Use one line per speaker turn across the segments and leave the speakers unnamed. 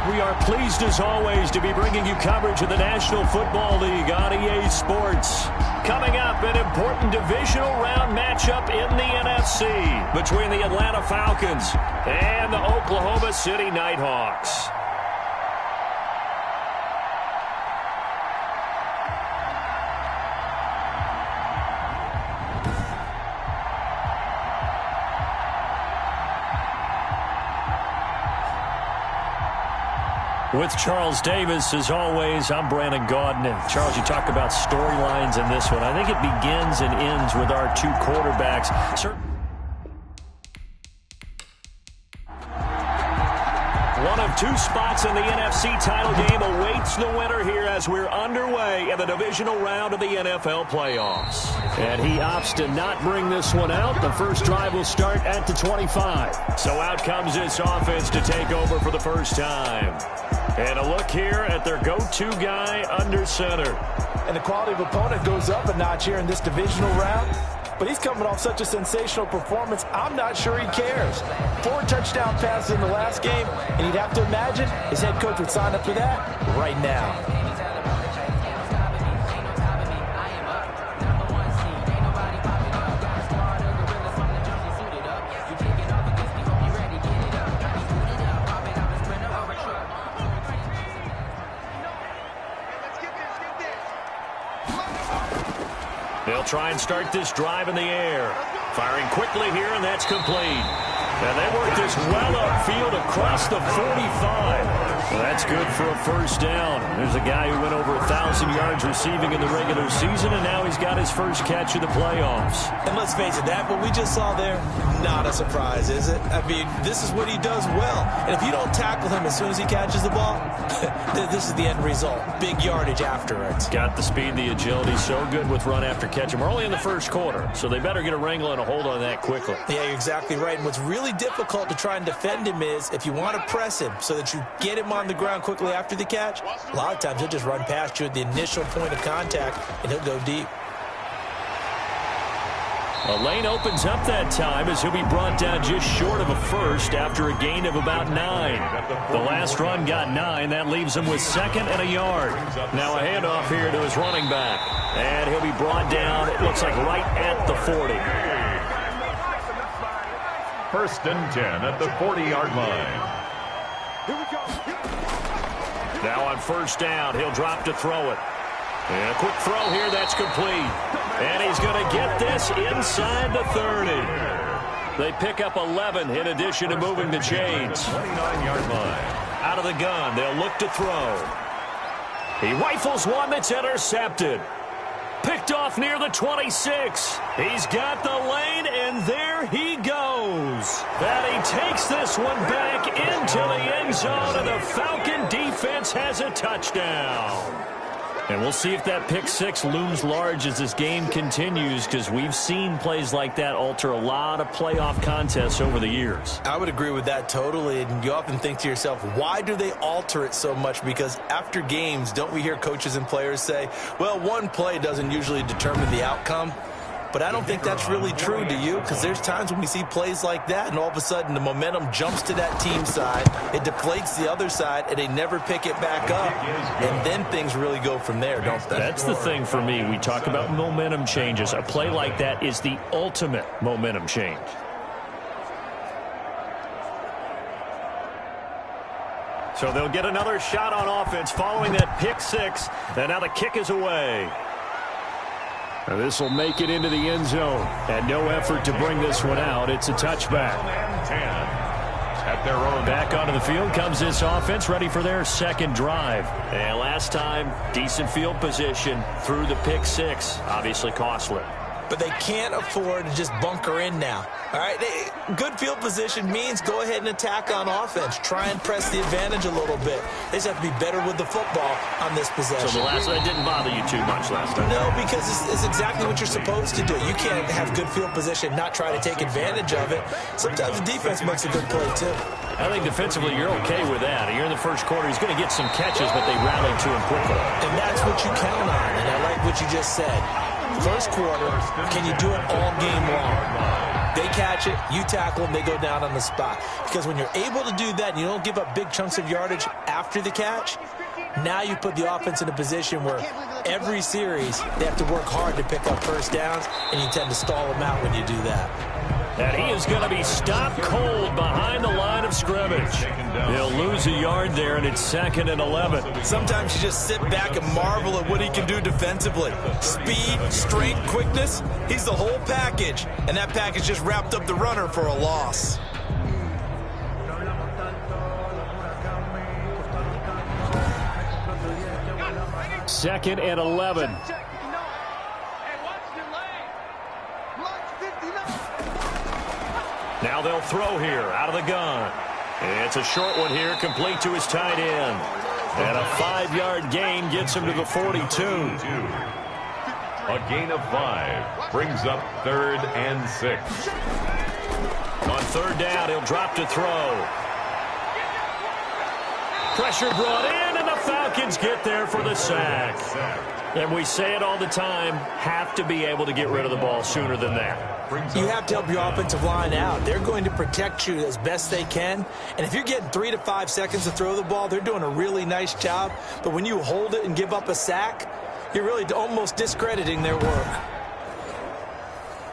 We are pleased as always to be bringing you coverage of the National Football League on EA Sports. Coming up, an important divisional round matchup in the NFC between the Atlanta Falcons and the Oklahoma City Nighthawks. With Charles Davis, as always, I'm Brandon Gaudin. And Charles, you talk about storylines in this one. I think it begins and ends with our two quarterbacks. One of two spots in the NFC title game awaits the winner here as we're underway in the divisional round of the NFL playoffs. And he opts to not bring this one out. The first drive will start at the 25. So out comes this offense to take over for the first time. And a look here at their go-to guy under center.
And the quality of opponent goes up a notch here in this divisional round. But he's coming off such a sensational performance, I'm not sure he cares. 4 touchdown passes in the last game, and you'd have to imagine his head coach would sign up for that right now.
They'll try and start this drive in the air. Firing quickly here, and that's complete. And they work this well upfield across the 45. Well, that's good for a first down. There's a guy who went over 1,000 yards receiving in the regular season, and now he's got his first catch of the playoffs.
And let's face it, that what we just saw there, not a surprise, is it? I mean, this is what he does well. And if you don't tackle him as soon as he catches the ball, this is the end result. Big yardage after it.
Got the speed, the agility, so good with run after catch. And we're only in the first quarter, so they better get a wrangle and a hold on that quickly.
Yeah, you're exactly right. And what's really difficult to try and defend him is if you want to press him so that you get him on the ground quickly after the catch, a lot of times he'll just run past you at the initial point of contact, and he'll go deep.
A lane opens up that time as he'll be brought down just short of a first after a gain of about 9. The last run got 9. That leaves him with 2nd and a yard. Now a handoff here to his running back. And he'll be brought down, it looks like right at the 40.
1st and 10 at the 40-yard line.
Here we go. Now on first down, he'll drop to throw it. And a quick throw here, that's complete. And he's going to get this inside the 30. They pick up 11 in addition to moving the chains.
29-yard line.
Out of the gun, they'll look to throw. He rifles one that's intercepted. Picked off near the 26. He's got the lane, and there he goes. And he takes this one back into the end zone, and the Falcon defense has a touchdown. And we'll see if that pick 6 looms large as this game continues, because we've seen plays like that alter a lot of playoff contests over the years.
I would agree with that totally, and you often think to yourself, why do they alter it so much? Because after games, don't we hear coaches and players say, well, one play doesn't usually determine the outcome? But I don't think that's really true, do you? Because there's times when we see plays like that, and all of a sudden the momentum jumps to that team side, it deflates the other side, and they never pick it back up. And then things really go from there, don't they?
That's the thing for me. We talk about momentum changes. A play like that is the ultimate momentum change. So they'll get another shot on offense following that pick 6, and now the kick is away. This will make it into the end zone, and no effort to bring this one out. It's a touchback.
10 at their own.
Back onto the field comes this offense, ready for their second drive. And last time, decent field position through the pick 6, obviously costly.
But they can't afford to just bunker in now. All right, good field position means go ahead and attack on offense. Try and press the advantage a little bit. They just have to be better with the football on this possession.
So the last one didn't bother you too much last time?
No, because it's exactly what you're supposed to do. You can't have good field position, not try to take advantage of it. Sometimes the defense makes a good play, too.
I think defensively you're okay with that. You're in the first quarter. He's going to get some catches, but they rallied to him quickly.
And that's what you count on, and I like what you just said. First quarter, can you do it all game long? They catch it, you tackle them, they go down on the spot. Because when you're able to do that and you don't give up big chunks of yardage after the catch, now you put the offense in a position where every series they have to work hard to pick up first downs, and you tend to stall them out when you do that.
And he is going to be stopped cold behind the line of scrimmage. He'll lose a yard there, and it's 2nd and 11.
Sometimes you just sit back and marvel at what he can do defensively. Speed, strength, quickness, he's the whole package. And that package just wrapped up the runner for a loss.
Second and 11. Now they'll throw here out of the gun. It's a short one here, complete to his tight end. And a 5-yard gain gets him to the 42.
A gain of 5 brings up 3rd and 6.
On 3rd down, he'll drop to throw. Pressure brought in, and the Falcons get there for the sack. And we say it all the time, have to be able to get rid of the ball sooner than that.
You have to help your offensive line out. They're going to protect you as best they can. And if you're getting 3 to 5 seconds to throw the ball, they're doing a really nice job. But when you hold it and give up a sack, you're really almost discrediting their work.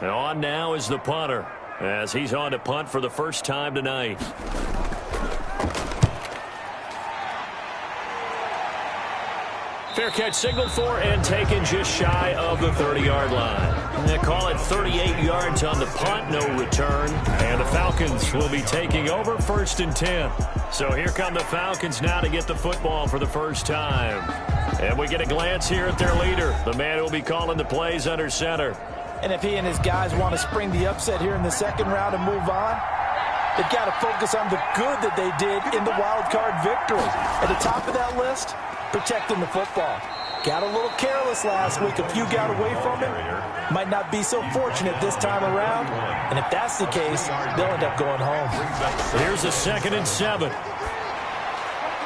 And on now is the punter, as he's on to punt for the first time tonight. Fair catch signaled for and taken just shy of the 30-yard line. They call it 38 yards on the punt, no return. And the Falcons will be taking over 1st and 10. So here come the Falcons now to get the football for the first time. And we get a glance here at their leader, the man who will be calling the plays under center.
And if he and his guys want to spring the upset here in the 2nd round and move on, they've got to focus on the good that they did in the wild card victory. At the top of that list, protecting the football. Got a little careless last week. A few got away from it. Might not be so fortunate this time around. And if that's the case, they'll end up going home.
Here's a 2nd and 7.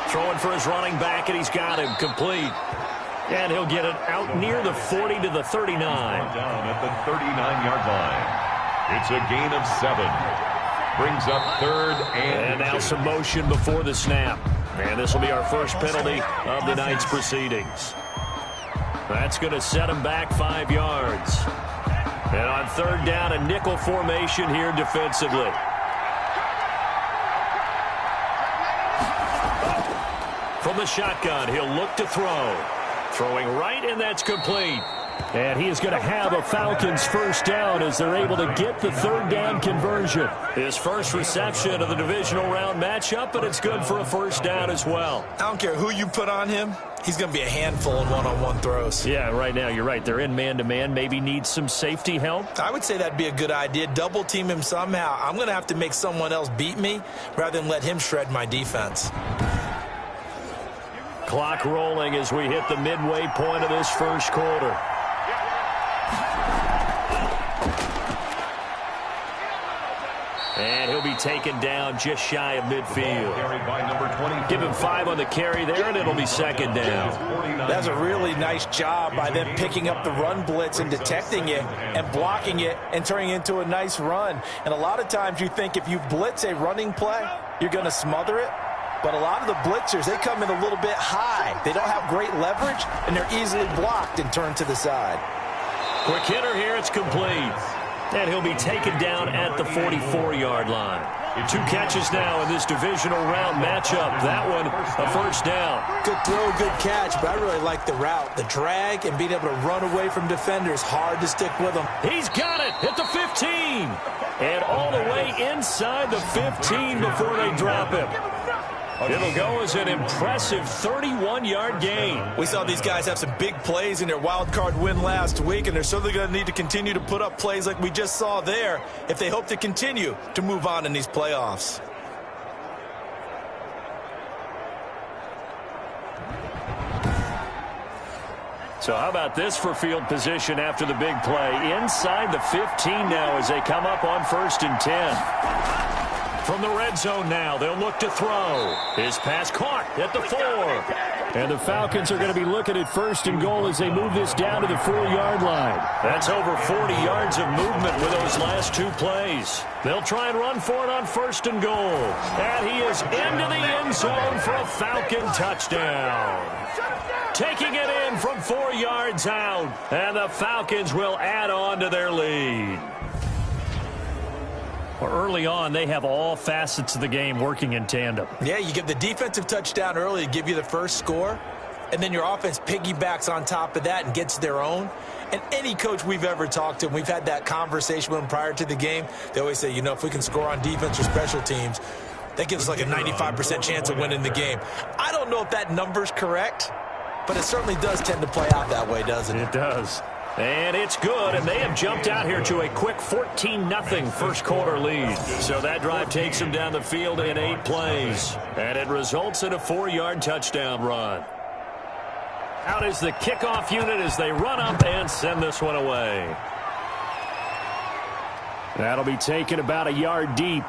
Throwing for his running back, and he's got him complete. And he'll get it out near the 40 to the 39.
Down at the 39-yard line. It's a gain of 7. Brings up 3rd and
now
2.
some motion before the snap. And this will be our first penalty of the night's proceedings. That's going to set him back 5 yards. And on 3rd down, a nickel formation here defensively. From the shotgun, he'll look to throw. Throwing right, and that's complete. And he is going to have a Falcons first down as they're able to get the 3rd down conversion. His first reception of the divisional round matchup, but it's good for a first down as well.
I don't care who you put on him. He's going to be a handful in one-on-one throws.
Yeah, right now you're right. They're in man-to-man. Maybe need some safety help.
I would say that'd be a good idea. Double team him somehow. I'm going to have to make someone else beat me rather than let him shred my defense.
Clock rolling as we hit the midway point of this first quarter. And he'll be taken down just shy of midfield. Give him 5 on the carry there, and it'll be 2nd down.
That's a really nice job by them picking up the run blitz and detecting it and blocking it and turning it into a nice run. And a lot of times you think if you blitz a running play, you're going to smother it. But a lot of the blitzers, they come in a little bit high. They don't have great leverage, and they're easily blocked and turned to the side.
Quick hitter here, it's complete. And he'll be taken down at the 44-yard line. 2 catches now in this divisional round matchup. That one, a first down.
Good throw, good catch, but I really like the route. The drag and being able to run away from defenders, hard to stick with them.
He's got it at the 15. And all the way inside the 15 before they drop him. It'll go as an impressive 31-yard gain.
We saw these guys have some big plays in their wild card win last week, and they're certainly going to need to continue to put up plays like we just saw there if they hope to continue to move on in these playoffs.
So how about this for field position after the big play? Inside the 15 now as they come up on 1st and 10. From the red zone now, they'll look to throw. His pass caught at the 4.
And the Falcons are going to be looking at 1st and goal as they move this down to the 4-yard line.
That's over 40 yards of movement with those last 2 plays. They'll try and run for it on 1st and goal. And he is into the end zone for a Falcon touchdown. Taking it in from 4 yards out. And the Falcons will add on to their lead.
Well, early on, they have all facets of the game working in tandem.
Yeah, you give the defensive touchdown early to give you the first score, and then your offense piggybacks on top of that and gets their own. And any coach we've ever talked to, and we've had that conversation with them prior to the game, they always say, you know, if we can score on defense or special teams, that gives us like a 95% chance of winning the game. I don't know if that number's correct, but it certainly does tend to play out that way, doesn't it?
It does.
And it's good, and they have jumped out here to a quick 14-0 first quarter lead. So that drive takes them down the field in 8 plays. And it results in a 4-yard touchdown run. Out is the kickoff unit as they run up and send this one away.
That'll be taken about a yard deep.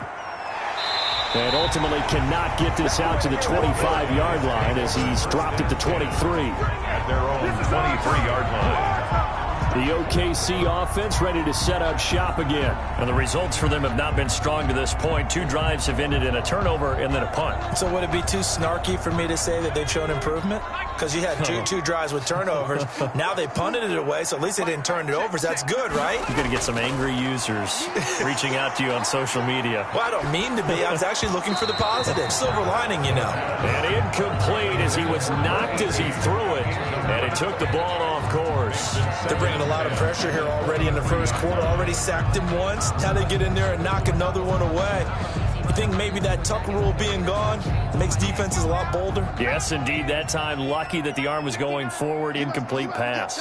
And ultimately cannot get this out to the 25-yard line as he's dropped at the 23.
At their own 23-yard line.
The OKC offense ready to set up shop again.
And the results for them have not been strong to this point. 2 drives have ended in a turnover and then a punt.
So would it be too snarky for me to say that they've shown improvement? Because you had two drives with turnovers. Now they punted it away, so at least they didn't turn it over. That's good, right?
You're going to get some angry users reaching out to you on social media.
Well, I don't mean to be. I was actually looking for the positive. Silver lining, you know.
And incomplete as he was knocked as he threw it. And it took the ball off course.
They're bringing a lot of pressure here already in the first quarter. Already sacked him once. Now they get in there and knock another one away. You think maybe that Tucker rule being gone makes defenses a lot bolder?
Yes, indeed. That time, lucky that the arm was going forward. Incomplete pass.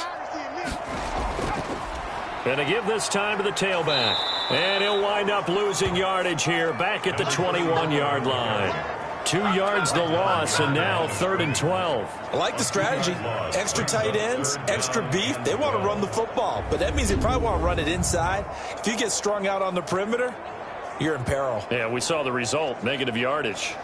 And to give this time to the tailback. And he'll wind up losing yardage here back at the 21-yard line. 2 yards the loss, and now 3rd and 12.
I like the strategy. Extra tight ends, extra beef. They want to run the football, but that means they probably want to run it inside. If you get strung out on the perimeter, you're in peril.
Yeah, we saw the result, negative yardage.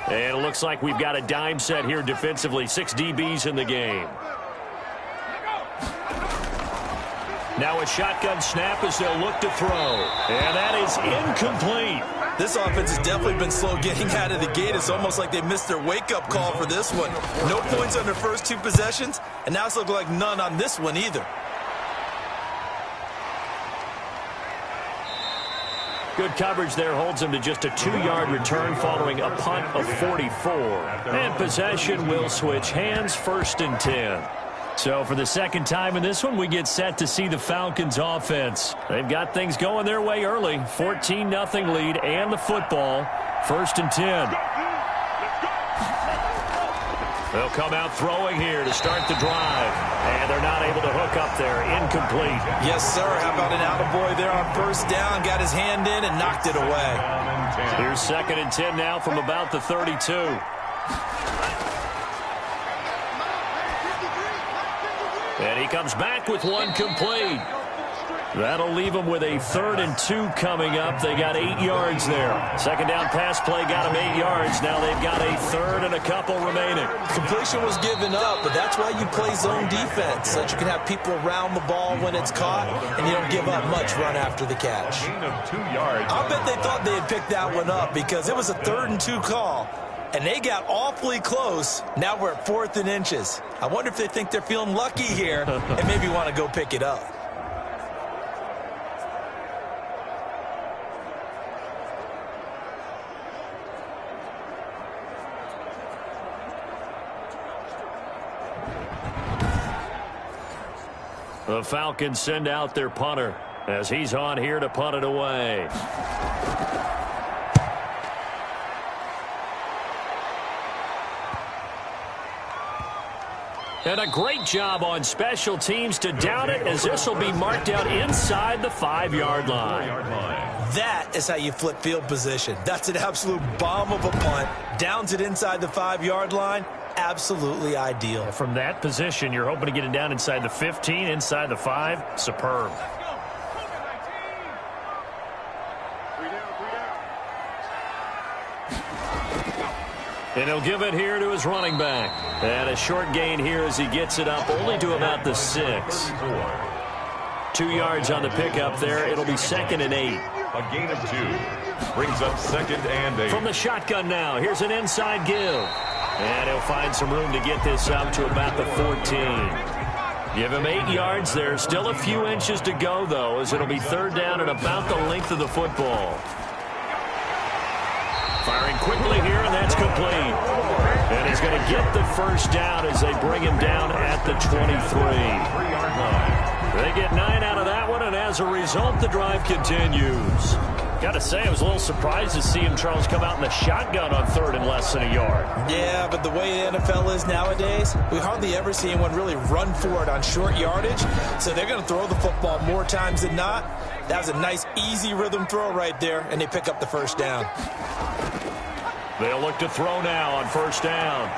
And it looks like we've got a dime set here defensively. 6 DBs in the game. Now a shotgun snap as they'll look to throw. And that is incomplete.
This offense has definitely been slow getting out of the gate. It's almost like they missed their wake-up call for this one. No points on their first 2 possessions, and now it's looking like none on this one either.
Good coverage there holds him to just a 2-yard return following a punt of 44. And possession will switch hands, 1st and 10. So for the second time in this one, we get set to see the Falcons offense. They've got things going their way early. 14-0 lead and the football. 1st and 10. They'll come out throwing here to start the drive. And they're not able to hook up there. Incomplete.
Yes, sir. How about an attaboy there on 1st down? Got his hand in and knocked it away.
Here's 2nd and 10 now from about the 32. And he comes back with one complete. That'll leave him with a 3rd and 2 coming up. They got 8 yards there. 2nd down pass play got him 8 yards. Now they've got a 3rd and a couple remaining.
Completion was given up, but that's why you play zone defense, so that you can have people around the ball when it's caught, and you don't give up much run after the catch.
Gain of 2 yards.
I bet they thought they had picked that one up because it was a 3rd and 2 call. And they got awfully close. Now we're at 4th and inches. I wonder if they think they're feeling lucky here and maybe want to go pick it up.
The Falcons send out their punter as he's on here to punt it away. And a great job on special teams to down it, as this will be marked out inside the 5-yard line.
That is how you flip field position. That's an absolute bomb of a punt. Downs it inside the 5-yard line. absolutely ideal.
From that position, you're hoping to get it down inside the 15, inside the 5. Superb. And he'll give it here to his running back. And a short gain here as he gets it up only to about the 6. 2 yards on the pickup there. It'll be 2nd and 8.
A gain of 2. Brings up 2nd and 8.
From the shotgun now, here's an inside give. And he'll find some room to get this up to about the 14. Give him 8 yards there. Still a few inches to go, though, as it'll be 3rd down and about the length of the football. Firing quickly here, and that's complete. And he's going to get the 1st down as they bring him down at the 23.
3-yard line.
They get 9 out of that one, and as a result, the drive continues. Got to say, I was a little surprised to see him, Charles, come out in the shotgun on 3rd and less than a yard.
Yeah, but the way the NFL is nowadays, we hardly ever see anyone really run for it on short yardage. So they're going to throw the football more times than not. That was a nice, easy rhythm throw right there, and they pick up the 1st down.
They'll look to throw now on 1st down.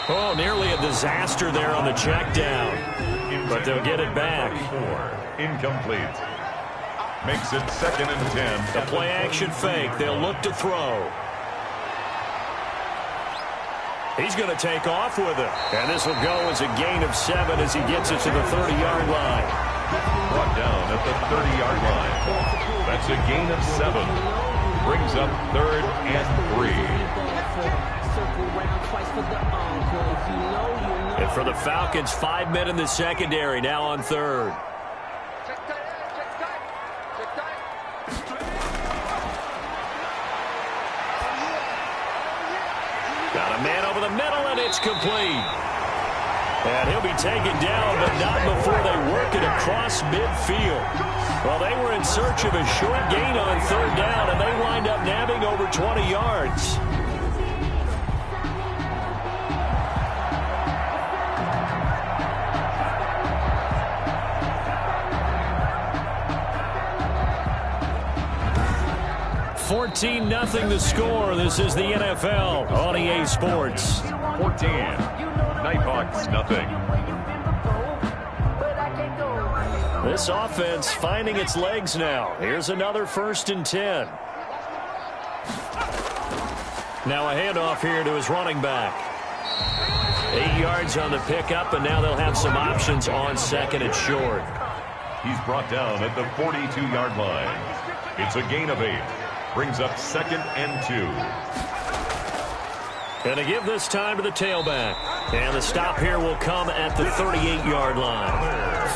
Oh, nearly a disaster there on the check down. But they'll get it back.
Incomplete. Makes it 2nd and 10.
The play action fake. They'll look to throw. He's going to take off with it. And this will go as a gain of 7 as he gets it to the 30-yard line.
Brought down at the 30-yard line. That's a gain of 7. Brings up 3rd and 3.
And for the Falcons, 5 men in the secondary now on 3rd. Got a man over the middle, and it's complete. And he'll be taken down, but not before they work it across midfield. Well, they were in search of a short gain on 3rd down, and they wind up nabbing over 20 yards. $14-0 the score. This is the NFL on EA Sports.
14. Nighthawks, nothing.
This offense finding its legs now. Here's another 1st and 10. Now a handoff here to his running back. 8 yards on the pickup, and now they'll have some options on 2nd and short.
He's brought down at the 42-yard line. It's a gain of 8. Brings up 2nd and 2.
And to give this time to the tailback. And the stop here will come at the 38-yard line.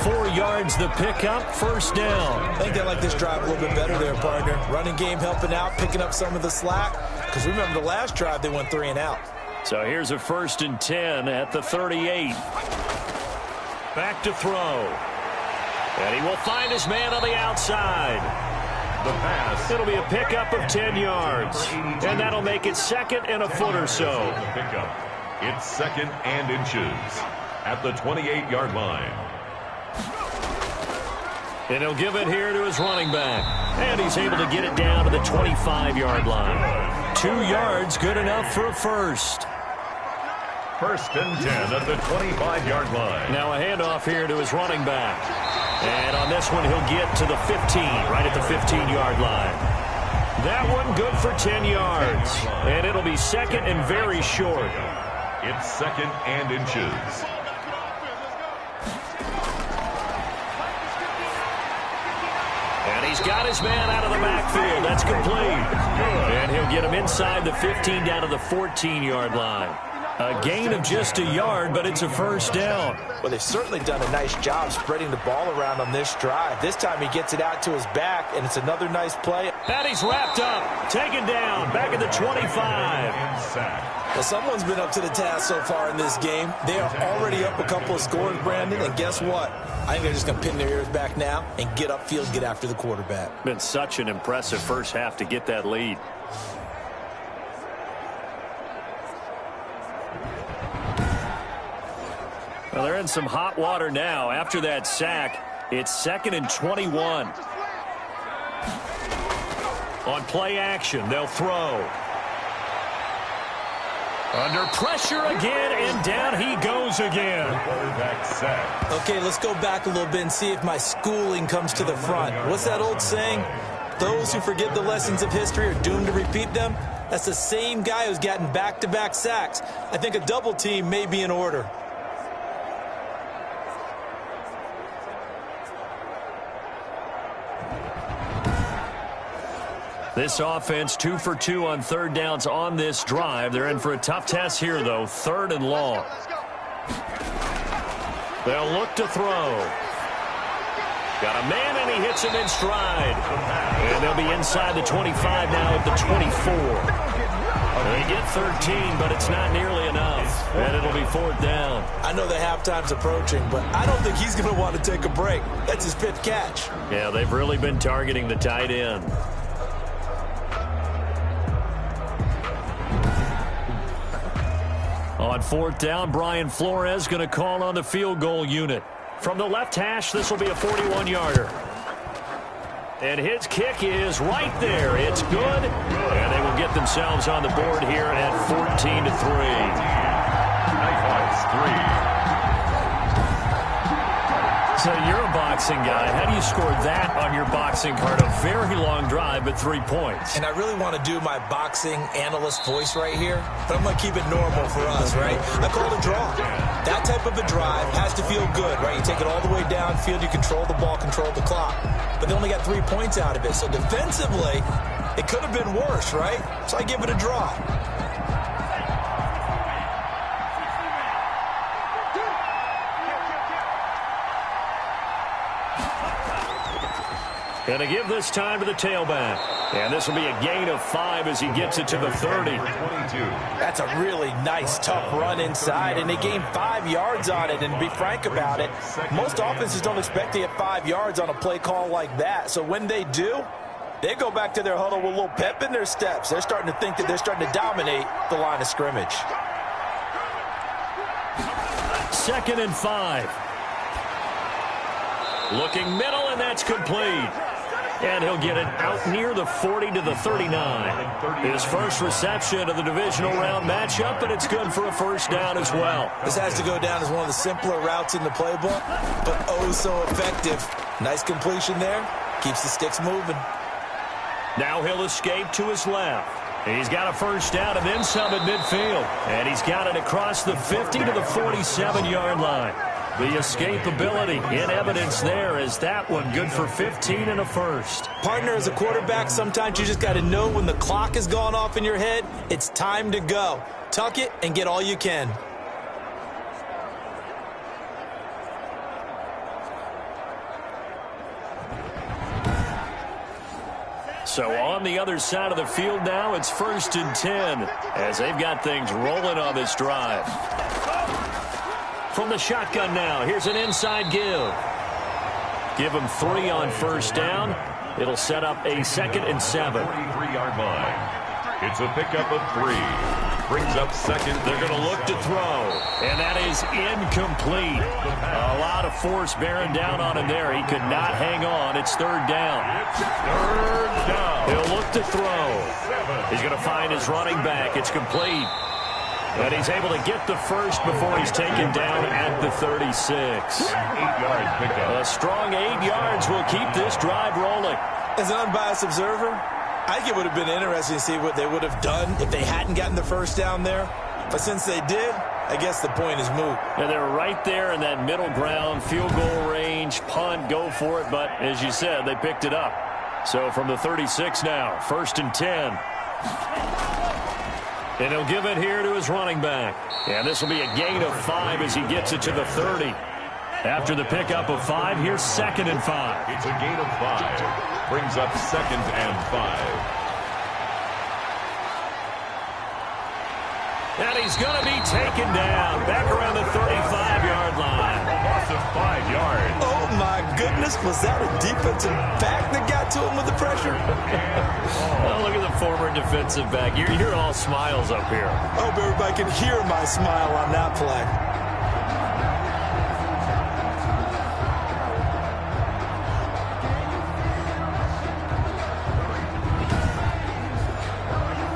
4 yards the pickup, 1st down.
I think they like this drive a little bit better there, partner. Running game helping out, picking up some of the slack. Because remember the last drive, they went 3 and out.
So here's a 1st and 10 at the 38. Back to throw. And he will find his man on the outside.
The pass.
It'll be a pickup of 10 yards. And that'll make it 2nd and a foot or so.
The pickup. It's 2nd and inches at the 28-yard line.
And he'll give it here to his running back. And he's able to get it down to the 25-yard line. 2 yards, good enough for a 1st.
1st and 10 at the 25-yard line.
Now a handoff here to his running back. And on this one, he'll get to the 15, right at the 15-yard line. That one good for 10 yards. And it'll be 2nd and very short.
It's 2nd and inches.
And he's got his man out of the backfield. That's complete. And he'll get him inside the 15 down to the 14-yard line. A gain of just a yard, but it's a 1st down.
Well, they've certainly done a nice job spreading the ball around on this drive. This time he gets it out to his back, and it's another nice play.
And he's wrapped up, taken down, back at the 25.
Well, someone's been up to the task so far in this game. They are already up a couple of scores, Brandon, and guess what? I think they're just going to pin their ears back now and get upfield, get after the quarterback.
Been such an impressive first half to get that lead. Well, they're in some hot water now. After that sack, it's 2nd and 21. On play action, they'll throw. Under pressure again, and down he goes again.
Quarterback sack.
Okay, let's go back a little bit and see if my schooling comes to the front. What's that old saying? Those who forget the lessons of history are doomed to repeat them. That's the same guy who's gotten back-to-back sacks. I think a double team may be in order.
This offense 2 for 2 on third downs on this drive. They're in for a tough test here, though. 3rd and long. They'll look to throw. Got a man, and he hits him in stride. And they'll be inside the 25 now at the 24. They get 13, but it's not nearly enough. And it'll be 4th down.
I know the halftime's approaching, but I don't think he's going to want to take a break. That's his fifth catch.
Yeah, they've really been targeting the tight end. On 4th down, Brian Flores going to call on the field goal unit. From the left hash, this will be a 41-yarder. And his kick is right there. It's good. And they will get themselves on the board here at 14-3.
Nighthawks 3.
So you're a boxing guy. How do you score that on your boxing card? A very long drive, but 3 points.
And I really want to do my boxing analyst voice right here, but I'm going to keep it normal for us, right? I call it a draw. That type of a drive has to feel good, right? You take it all the way downfield, you control the ball, control the clock. But they only got 3 points out of it. So defensively, it could have been worse, right? So I give it a draw.
Going to give this time to the tailback. And this will be a gain of 5 as he gets it to the 30.
That's a really nice, tough run inside, and they gained 5 yards on it. And to be frank about it, most offenses don't expect to get 5 yards on a play call like that. So when they do, they go back to their huddle with a little pep in their steps. They're starting to think that they're starting to dominate the line of scrimmage.
2nd and 5. Looking middle, and that's complete. And he'll get it out near the 40 to the 39. His first reception of the divisional round matchup, but it's good for a first down as well.
This has to go down as one of the simpler routes in the playbook, but oh so effective. Nice completion there. Keeps the sticks moving.
Now he'll escape to his left. He's got a first down and then some at midfield. And he's got it across the 50 to the 47-yard line. The escapability in evidence there is that one good for 15 and a first.
Partner, as a quarterback, sometimes you just got to know when the clock has gone off in your head, it's time to go. Tuck it and get all you can.
So on the other side of the field now, it's 1st and 10 as they've got things rolling on this drive. From the shotgun now, here's an inside give. Give him 3 on first down. It'll set up a 2nd and 7.
43-yard line. It's a pickup of 3. Brings up 2nd.
They're going to look to throw, and that is incomplete. A lot of force bearing down on him there. He could not hang on. It's 3rd down. He'll look to throw. He's going to find his running back. It's complete. And he's able to get the first before he's taken down at the 36.
8-yard pickup.
A strong 8 yards will keep this drive rolling.
As an unbiased observer, I think it would have been interesting to see what they would have done if they hadn't gotten the first down there. But since they did, I guess the point is moot.
And they're right there in that middle ground, field goal range, punt, go for it. But as you said, they picked it up. So from the 36 now, 1st and 10. And he'll give it here to his running back. And this will be a gain of 5 as he gets it to the 30. After the pickup of 5, here's 2nd and 5.
It's a gain of 5. Brings up 2nd and 5.
And he's going to be taken down back around the 35-yard line.
Loss of 5 yards.
Oh, my goodness. Was that a defensive back that got to him with the pressure?
Oh, look at the former defensive back. You're all smiles up here.
I hope everybody can hear my smile on that play.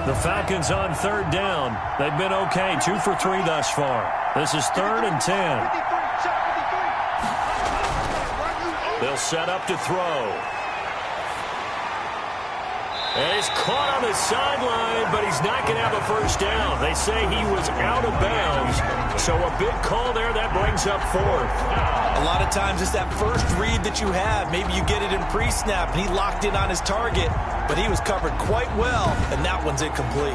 The Falcons on third down. They've been okay, 2 for 3 thus far. This is 3rd and 10. They'll set up to throw. And he's caught on the sideline, but he's not going to have a first down. They say he was out of bounds, so a big call there. That brings up 4th.
A lot of times it's that first read that you have. Maybe you get it in pre-snap, and he locked in on his target, but he was covered quite well, and that one's incomplete.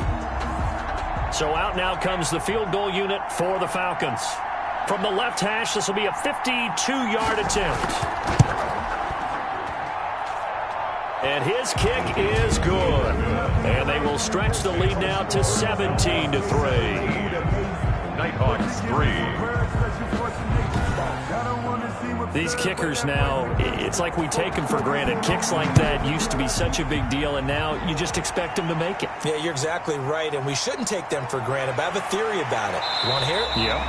So out now comes the field goal unit for the Falcons. From the left hash, this will be a 52-yard attempt. And his kick is good. And they will stretch the lead now to 17-3.
Nighthawks 3.
These kickers now, it's like we take them for granted. Kicks like that used to be such a big deal, and now you just expect them to make it.
Yeah, you're exactly right, and we shouldn't take them for granted, but I have a theory about it. You want to hear it?
Yeah.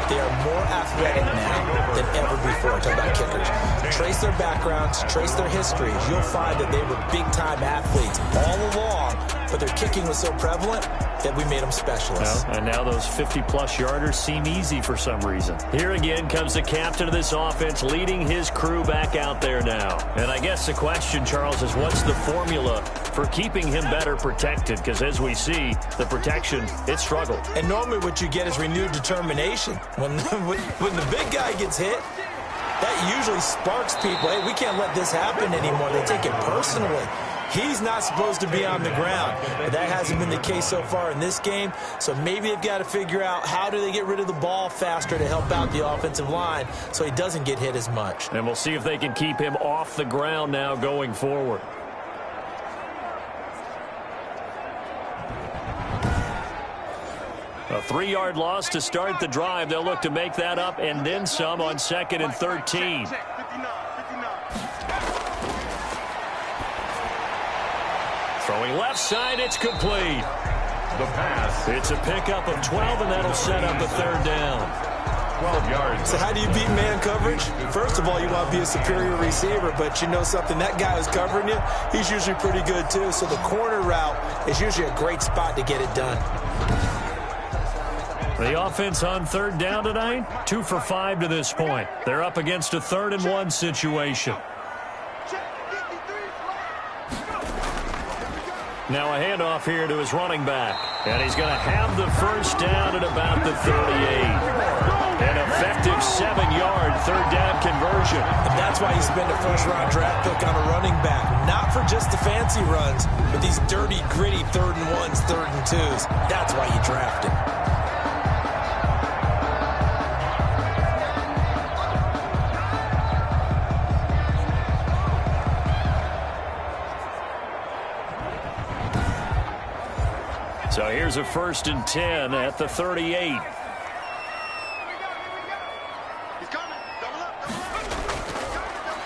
They are more athletic now than ever before. Talk about kickers. Trace their backgrounds, trace their histories. You'll find that they were big-time athletes all along, but their kicking was so prevalent that we made them specialists.
Well, and now those 50-plus yarders seem easy for some reason. Here again comes the captain of this offense leading his crew back out there now. And I guess the question, Charles, is what's the formula for keeping him better protected? Because as we see, the protection, it struggled.
And normally what you get is renewed determination. When the big guy gets hit, that usually sparks people. Hey, we can't let this happen anymore. They take it personally. He's not supposed to be on the ground. But that hasn't been the case so far in this game. So maybe they've got to figure out how do they get rid of the ball faster to help out the offensive line so he doesn't get hit as much.
And we'll see if they can keep him off the ground now going forward. A 3-yard loss to start the drive. They'll look to make that up and then some on 2nd and 13. Throwing left side, it's complete.
The pass.
It's a pickup of 12, and that'll set up a 3rd down.
12 yards.
So how do you beat man coverage? First of all, you want to be a superior receiver, but you know something, that guy who's covering you, he's usually pretty good too. So the corner route is usually a great spot to get it done.
The offense on 3rd down tonight, 2 for 5 to this point. They're up against a 3rd and 1 situation. Now a handoff here to his running back. And he's going to have the first down at about the 38. An effective 7-yard 3rd down conversion.
And that's why you spend a first-round draft pick on a running back. Not for just the fancy runs, but these dirty, gritty 3rd and 1s, 3rd and 2s. That's why you draft him.
So here's a 1st and 10 at the 38.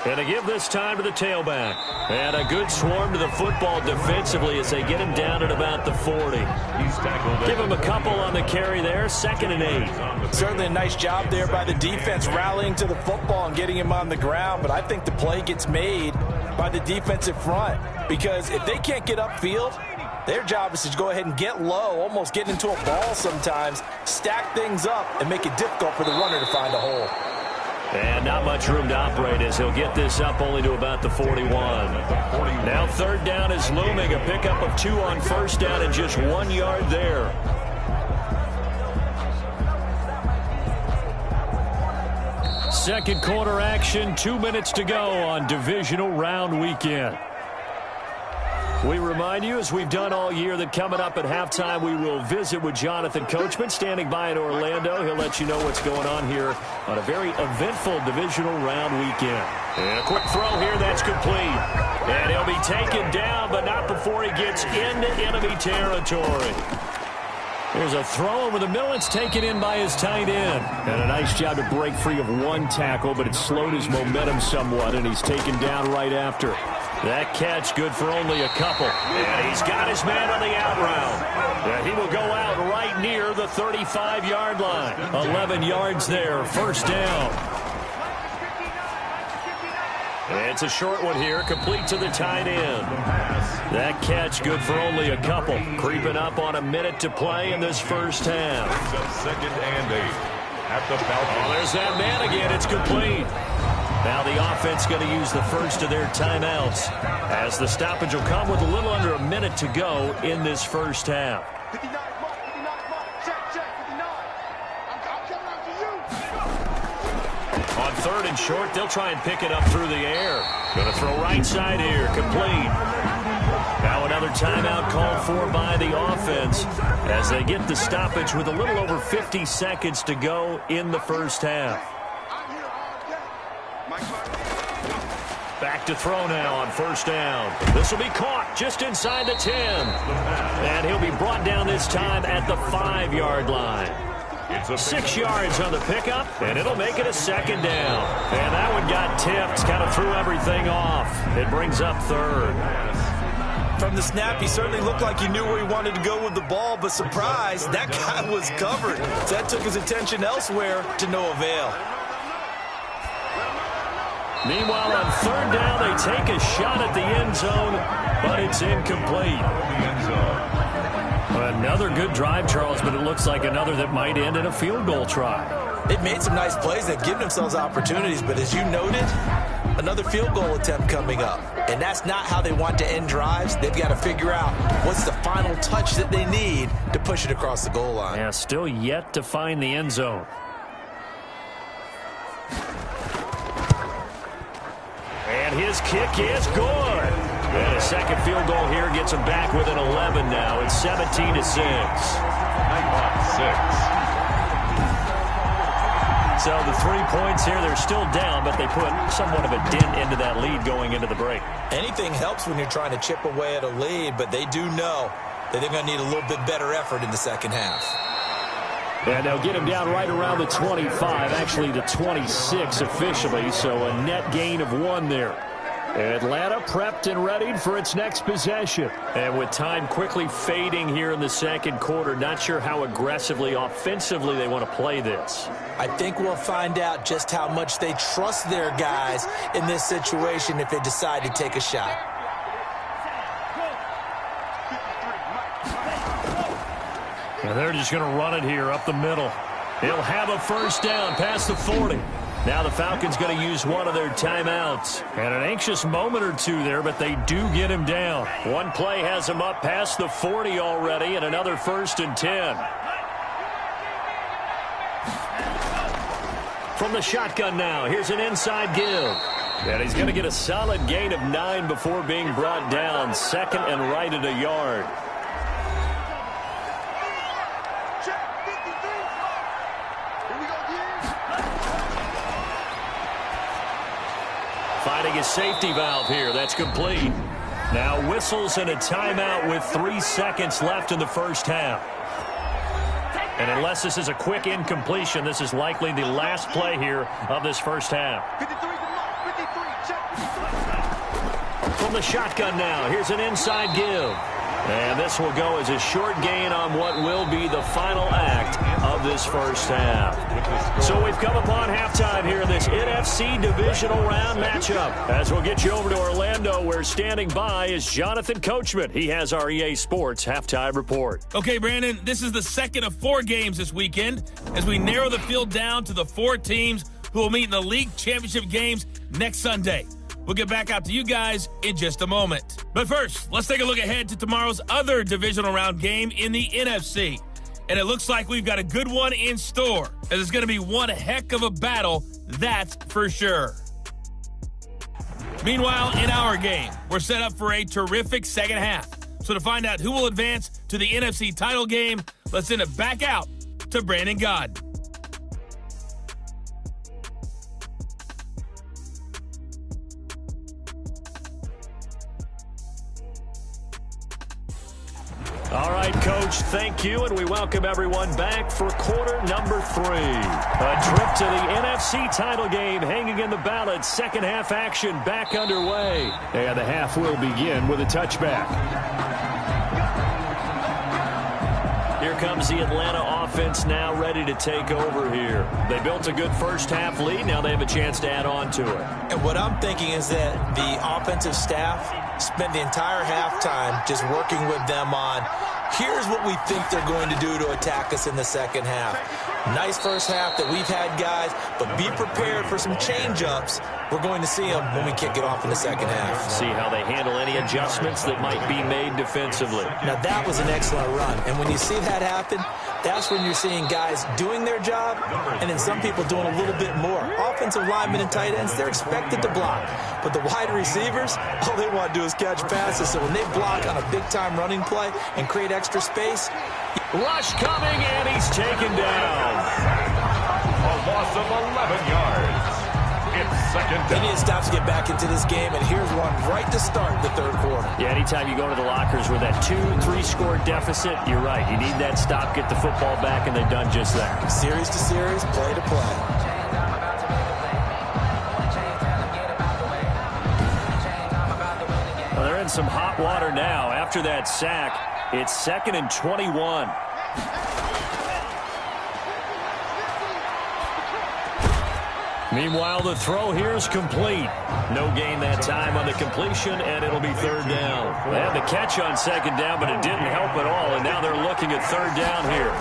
And to give this time to the tailback. And a good swarm to the football defensively as they get him down at about the 40. Give him a couple on the carry there, 2nd and 8.
Certainly a nice job there by the defense rallying to the football and getting him on the ground. But I think the play gets made by the defensive front. Because if they can't get upfield, their job is to go ahead and get low, almost get into a ball sometimes, stack things up, and make it difficult for the runner to find a hole.
And not much room to operate as he'll get this up only to about the 41. Now 3rd down is looming. A pickup of 2 on 1st down and just 1 yard there. Second quarter action, 2 minutes to go on divisional round weekend. We remind you, as we've done all year, that coming up at halftime, we will visit with Jonathan Coachman, standing by in Orlando. He'll let you know what's going on here on a very eventful divisional round weekend. And a quick throw here, that's complete. And he'll be taken down, but not before he gets into enemy territory. There's a throw over the middle. It's taken in by his tight end. And a nice job to break free of 1 tackle, but it slowed his momentum somewhat, and he's taken down right after. That catch good for only a couple. And he's got his man on the out route. And he will go out right near the 35-yard line. 11 yards there, 1st down. It's a short one here, complete to the tight end. That catch good for only a couple. Creeping up on a minute to play in this first half.
Second and 8 at the Falcons.
Oh, there's that man again. It's complete. Now the offense going to use the first of their timeouts, as the stoppage will come with a little under a minute to go in this first half.
59 mark, 59 mark. Check, 59. I'm coming out to you.
On third and short, they'll try and pick it up through the air. Going to throw right side here, complete. Now another timeout called for by the offense as they get the stoppage with a little over 50 seconds to go in the first half. Back to throw now on first down. This will be caught just inside the 10. And he'll be brought down this time at the 5-yard line. 6 yards on the pickup, and it'll make it a second down. And that one got tipped, kind of threw everything off. It brings up third.
From the snap, he certainly looked like he knew where he wanted to go with the ball, but surprise, that guy was covered. So that took his attention elsewhere to no avail.
Meanwhile, on third down, they take a shot at the end zone, but it's incomplete. Another good drive, Charles, but it looks like another that might end in a field goal try.
They've made some nice plays. They've given themselves opportunities, but as you noted, another field goal attempt coming up. And that's not how they want to end drives. They've got to figure out what's the final touch that they need to push it across the goal line.
Yeah, still yet to find the end zone. And his kick is good. And a second field goal here gets him back within 11 now. It's 17-6.
Nighthawks 6.
So the 3 points here, they're still down, but they put somewhat of a dent into that lead going into the break.
Anything helps when you're trying to chip away at a lead, but they do know that they're going to need a little bit better effort in the second half.
And they'll get him down right around the 25, actually the 26 officially, so a net gain of 1 there. Atlanta prepped and readied for its next possession.
And with time quickly fading here in the second quarter, not sure how aggressively, offensively they want to play this.
I think we'll find out just how much they trust their guys in this situation if they decide to take a shot.
And they're just going to run it here up the middle. He'll have a first down past the 40. Now the Falcons going to use one of their timeouts. And an anxious moment or two there, but they do get him down. One play has him up past the 40 already, and another 1st and 10. From the shotgun now, here's an inside give. And he's going to get a solid gain of 9 before being brought down. Second and right at a yard. Finding a safety valve here. That's complete. Now whistles and a timeout with 3 seconds left in the first half. And unless this is a quick incompletion, this is likely the last play here of this first half. 53, from the shotgun now, here's an inside give. And this will go as a short gain on what will be the final act of this first half. So we've come upon halftime here in this NFC divisional round matchup. As we'll get you over to Orlando, where standing by is Jonathan Coachman. He has our EA Sports halftime report.
Okay, Brandon, this is the second of 4 games this weekend as we narrow the field down to the 4 teams who will meet in the league championship games next Sunday. We'll get back out to you guys in just a moment. But first, let's take a look ahead to tomorrow's other divisional round game in the NFC. And it looks like we've got a good one in store, as it's going to be one heck of a battle, that's for sure. Meanwhile, in our game, we're set up for a terrific second half. So to find out who will advance to the NFC title game, let's send it back out to Brandon God.
All right, Coach, thank you, and we welcome everyone back for quarter number 3. A trip to the NFC title game hanging in the balance. Second half action back underway.
And the half will begin with a touchback.
Here comes the Atlanta offense now ready to take over here. They built a good first-half lead. Now they have a chance to add on to it.
And what I'm thinking is that the offensive staff spent the entire halftime just working with them on, here's what we think they're going to do to attack us in the second half. Nice first half that we've had, guys, but be prepared for some change-ups. We're going to see them when we kick it off in the second half.
See how they handle any adjustments that might be made defensively.
Now, that was an excellent run, and when you see that happen, that's when you're seeing guys doing their job and then some people doing a little bit more. Offensive linemen and tight ends, they're expected to block, but the wide receivers, all they want to do is catch passes, so when they block on a big-time running play and create extra space,
rush coming, and he's taken down.
A loss of 11 yards. It's second
they
down.
need to stop to get back into this game, and here's one right to start the third quarter.
Yeah, anytime you go to the lockers with that 2-3 score deficit, you're right. You need that stop, get the football back, and they've done just that.
Series to series, play to play.
Well, they're in some hot water now. After that sack, it's 2nd and 21. Meanwhile, the throw here is complete. No gain that time on the completion, and it'll be third down. They had the catch on second down, but it didn't help at all, and now they're looking at third down here.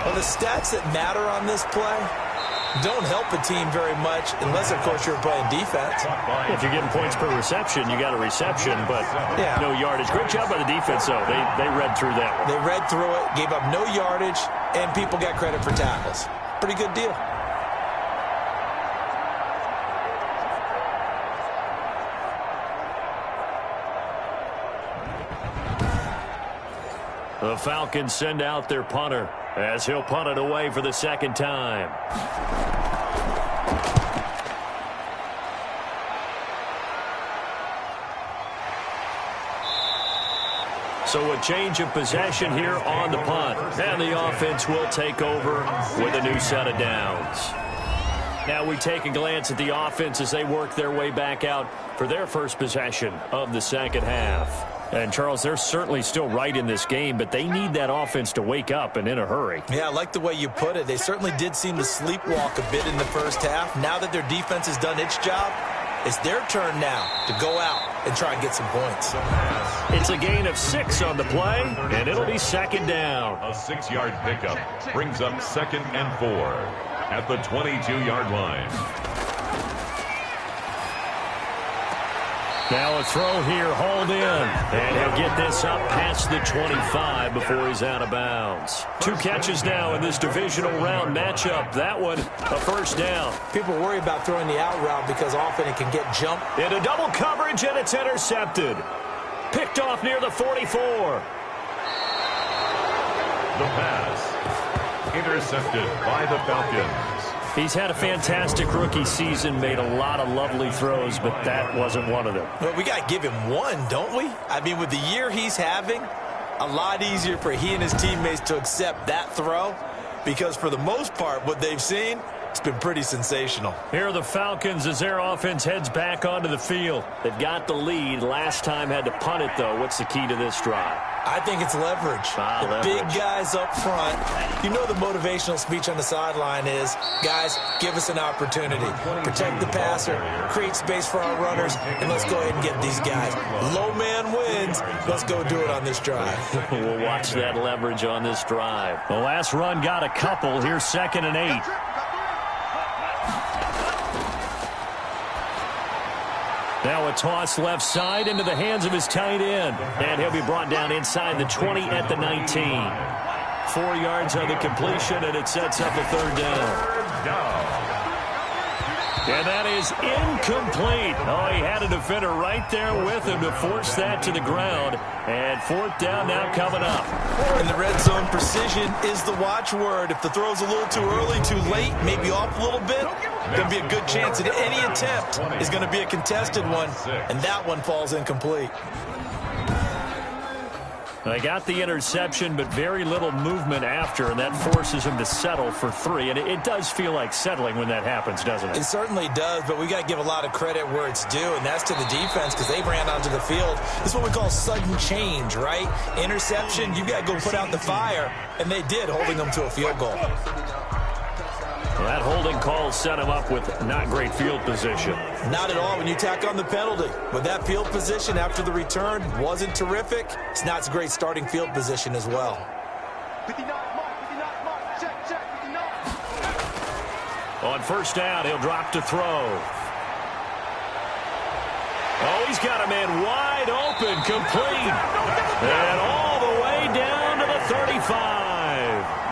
Well, the stats that matter on this play don't help a team very much unless, of course, you're playing defense.
If you're getting points per reception, you got a reception, but no yardage. Great job by the defense, though. They read through that one.
They read through it, gave up no yardage, and people got credit for tackles. Pretty good deal.
The Falcons send out their punter as he'll punt it away for the second time. So a change of possession here on the punt. And the offense will take over with a new set of downs. Now we take a glance at the offense as they work their way back out for their first possession of the second half. And, Charles, they're certainly still right in this game, but they need that offense to wake up and in a hurry.
Yeah, I like the way you put it. They certainly did seem to sleepwalk a bit in the first half. Now that their defense has done its job, it's their turn now to go out and try and get some points.
It's a gain of 6 on the play, and it'll be second down.
A 6-yard pickup brings up 2nd and 4 at the 22-yard line.
Now a throw here, hauled in, and he'll get this up past the 25 before he's out of bounds. 2 catches now in this divisional round matchup. That one, a first down.
People worry about throwing the out route because often it can get jumped.
Into double coverage, and it's intercepted. Picked off near the 44.
The pass intercepted by the Falcons.
He's had a fantastic rookie season, made a lot of lovely throws, but that wasn't one of them.
Well, we got to give him one, don't we? I mean, with the year he's having, a lot easier for he and his teammates to accept that throw because for the most part, what they've seen, it's been pretty sensational.
Here are the Falcons as their offense heads back onto the field. They've got the lead. Last time had to punt it, though. What's the key to this drive?
I think it's leverage. Big guys up front. You know the motivational speech on the sideline is, guys, give us an opportunity. Protect the passer, create space for our runners, and let's go ahead and get these guys. Low man wins. Let's go do it on this drive.
We'll watch that leverage on this drive. The last run got a couple. Here's 2nd and 8. Now a toss left side into the hands of his tight end. And he'll be brought down inside the 20 at the 19. 4 yards on the completion, and it sets up a third down. And that is incomplete. Oh, he had a defender right there with him to force that to the ground. And 4th down now coming up.
In the red zone, precision is the watchword. If the throw's a little too early, too late, maybe off a little bit, going to be a good chance that any attempt is going to be a contested one, and that one falls incomplete.
They got the interception, but very little movement after, and that forces him to settle for 3. And it does feel like settling when that happens, doesn't it?
It certainly does, but we got to give a lot of credit where it's due, and that's to the defense because they ran onto the field. This is what we call sudden change, right? Interception, you got to go put out the fire, and they did, holding them to a field goal.
Well, that holding call set him up with not great field position.
Not at all when you tack on the penalty. With that field position after the return wasn't terrific, it's not a great starting field position as well.
59 mark, check, 59.
On first down, he'll drop to throw. Oh, he's got a man wide open, complete. And all the way down to the 35.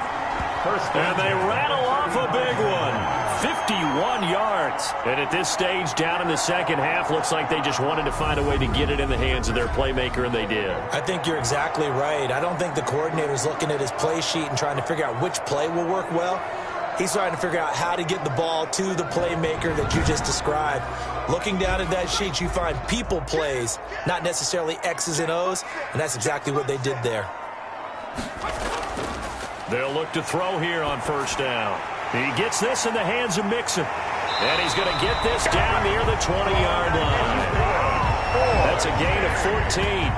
And they rattle off a big one. 51 yards. And at this stage, down in the second half, looks like they just wanted to find a way to get it in the hands of their playmaker, and they did.
I think you're exactly right. I don't think the coordinator's looking at his play sheet and trying to figure out which play will work well. He's trying to figure out how to get the ball to the playmaker that you just described. Looking down at that sheet, you find people plays, not necessarily X's and O's, and that's exactly what they did there.
They'll look to throw here on first down. He gets this in the hands of Mixon. And he's going to get this down near the 20-yard line. That's a gain of 14.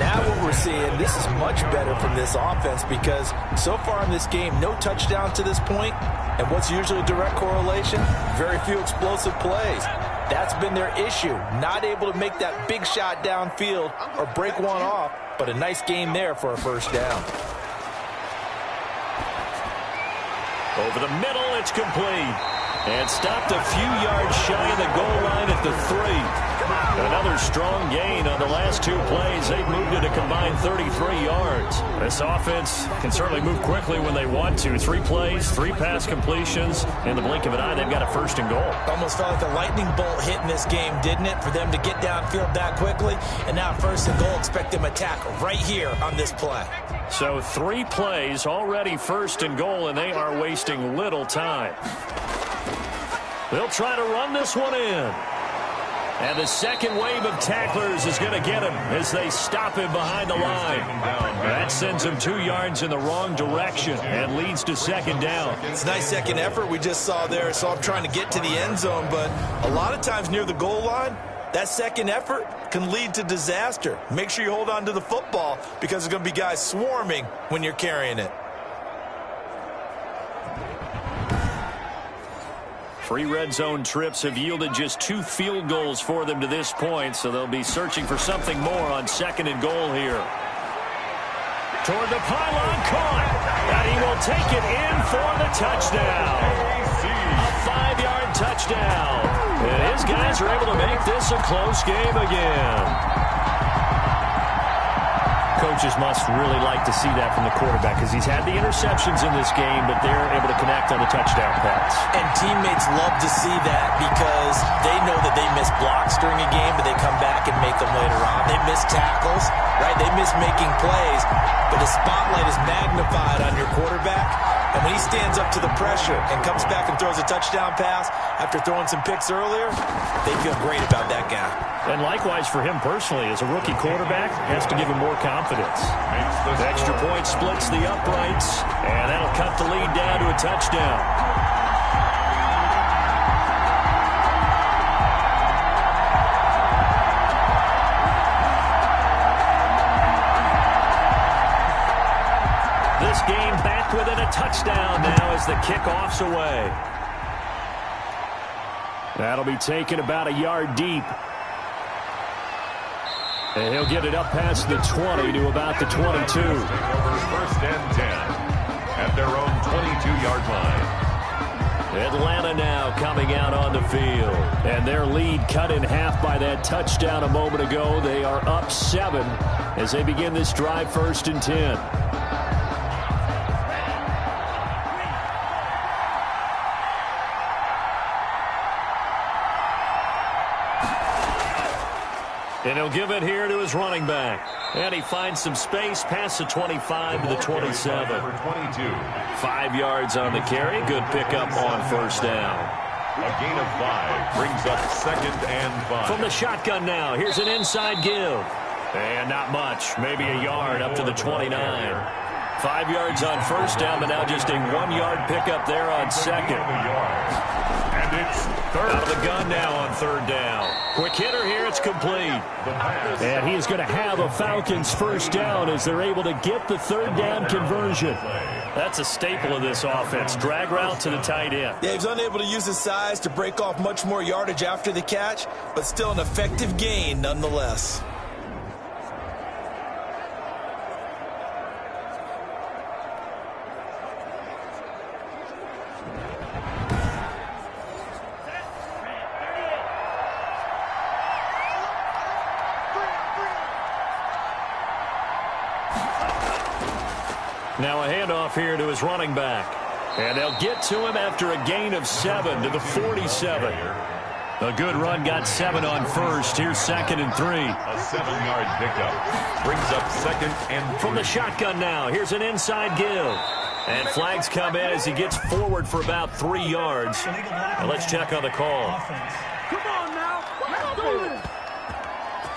Now what we're seeing, this is much better from this offense because so far in this game, no touchdown to this point, and what's usually a direct correlation? Very few explosive plays. That's been their issue, not able to make that big shot downfield or break one off, but a nice game there for a first down.
Over the middle, it's complete. And stopped a few yards shy of the goal line at the 3. Another strong gain on the last 2 plays. They've moved it a combined 33 yards. This offense can certainly move quickly when they want to. 3 plays, 3 pass completions. In the blink of an eye, they've got a first and goal.
Almost felt like a lightning bolt hit in this game, didn't it? For them to get downfield that quickly. And now first and goal, expect them to attack right here on this play.
So 3 plays, already first and goal, and they are wasting little time. They'll try to run this one in. And the second wave of tacklers is going to get him as they stop him behind the line. That sends him 2 yards in the wrong direction and leads to second down.
It's a nice second effort we just saw there. So I'm trying to get to the end zone, but a lot of times near the goal line, that second effort can lead to disaster. Make sure you hold on to the football because there's going to be guys swarming when you're carrying it.
3 red zone trips have yielded just 2 field goals for them to this point, so they'll be searching for something more on second and goal here. Toward the pylon, caught, and he will take it in for the touchdown. A 5-yard touchdown. And his guys are able to make this a close game again. Coaches must really like to see that from the quarterback because he's had the interceptions in this game, but they're able to connect on the touchdown pass.
And teammates love to see that because they know that they miss blocks during a game, but they come back and make them later on. They miss tackles, right? They miss making plays, but the spotlight is magnified on your quarterback. And when he stands up to the pressure and comes back and throws a touchdown pass after throwing some picks earlier, they feel great about that guy.
And likewise for him personally, as a rookie quarterback, has to give him more confidence. The extra point splits the uprights, and that'll cut the lead down to a touchdown. This game back within a touchdown now as the kickoff's away. That'll be taken about a yard deep. And he'll get it up past the 20 to about the 22.
First and 10 at their own 22-yard line.
Atlanta now coming out on the field. And their lead cut in half by that touchdown a moment ago. They are up 7 as they begin this drive, first and 10. And he'll give it here to his running back. And he finds some space past the 25 to the 27. 5 yards on the carry. Good pickup on first down.
A gain of 5 brings up second and 5.
From the shotgun now, here's an inside give. And not much, maybe a yard up to the 29. 5 yards on first down, but now just a 1-yard pickup there on second.
And it's third.
Out of the gun now on third down. Quick hitter here, it's complete.
And he is going to have a Falcons first down as they're able to get the third down conversion.
That's a staple of this offense. Drag route to the tight end.
Yeah, he was unable to use his size to break off much more yardage after the catch, but still an effective gain nonetheless.
Now a handoff here to his running back. And they'll get to him after a gain of 7 to the 47. A good run, got 7 on first. Here's 2nd and 3.
A 7-yard pickup brings up 2nd and 3.
From the shotgun now, here's an inside give. And flags come in as he gets forward for about 3 yards. And let's check on the call.
Come on now. Let's do this.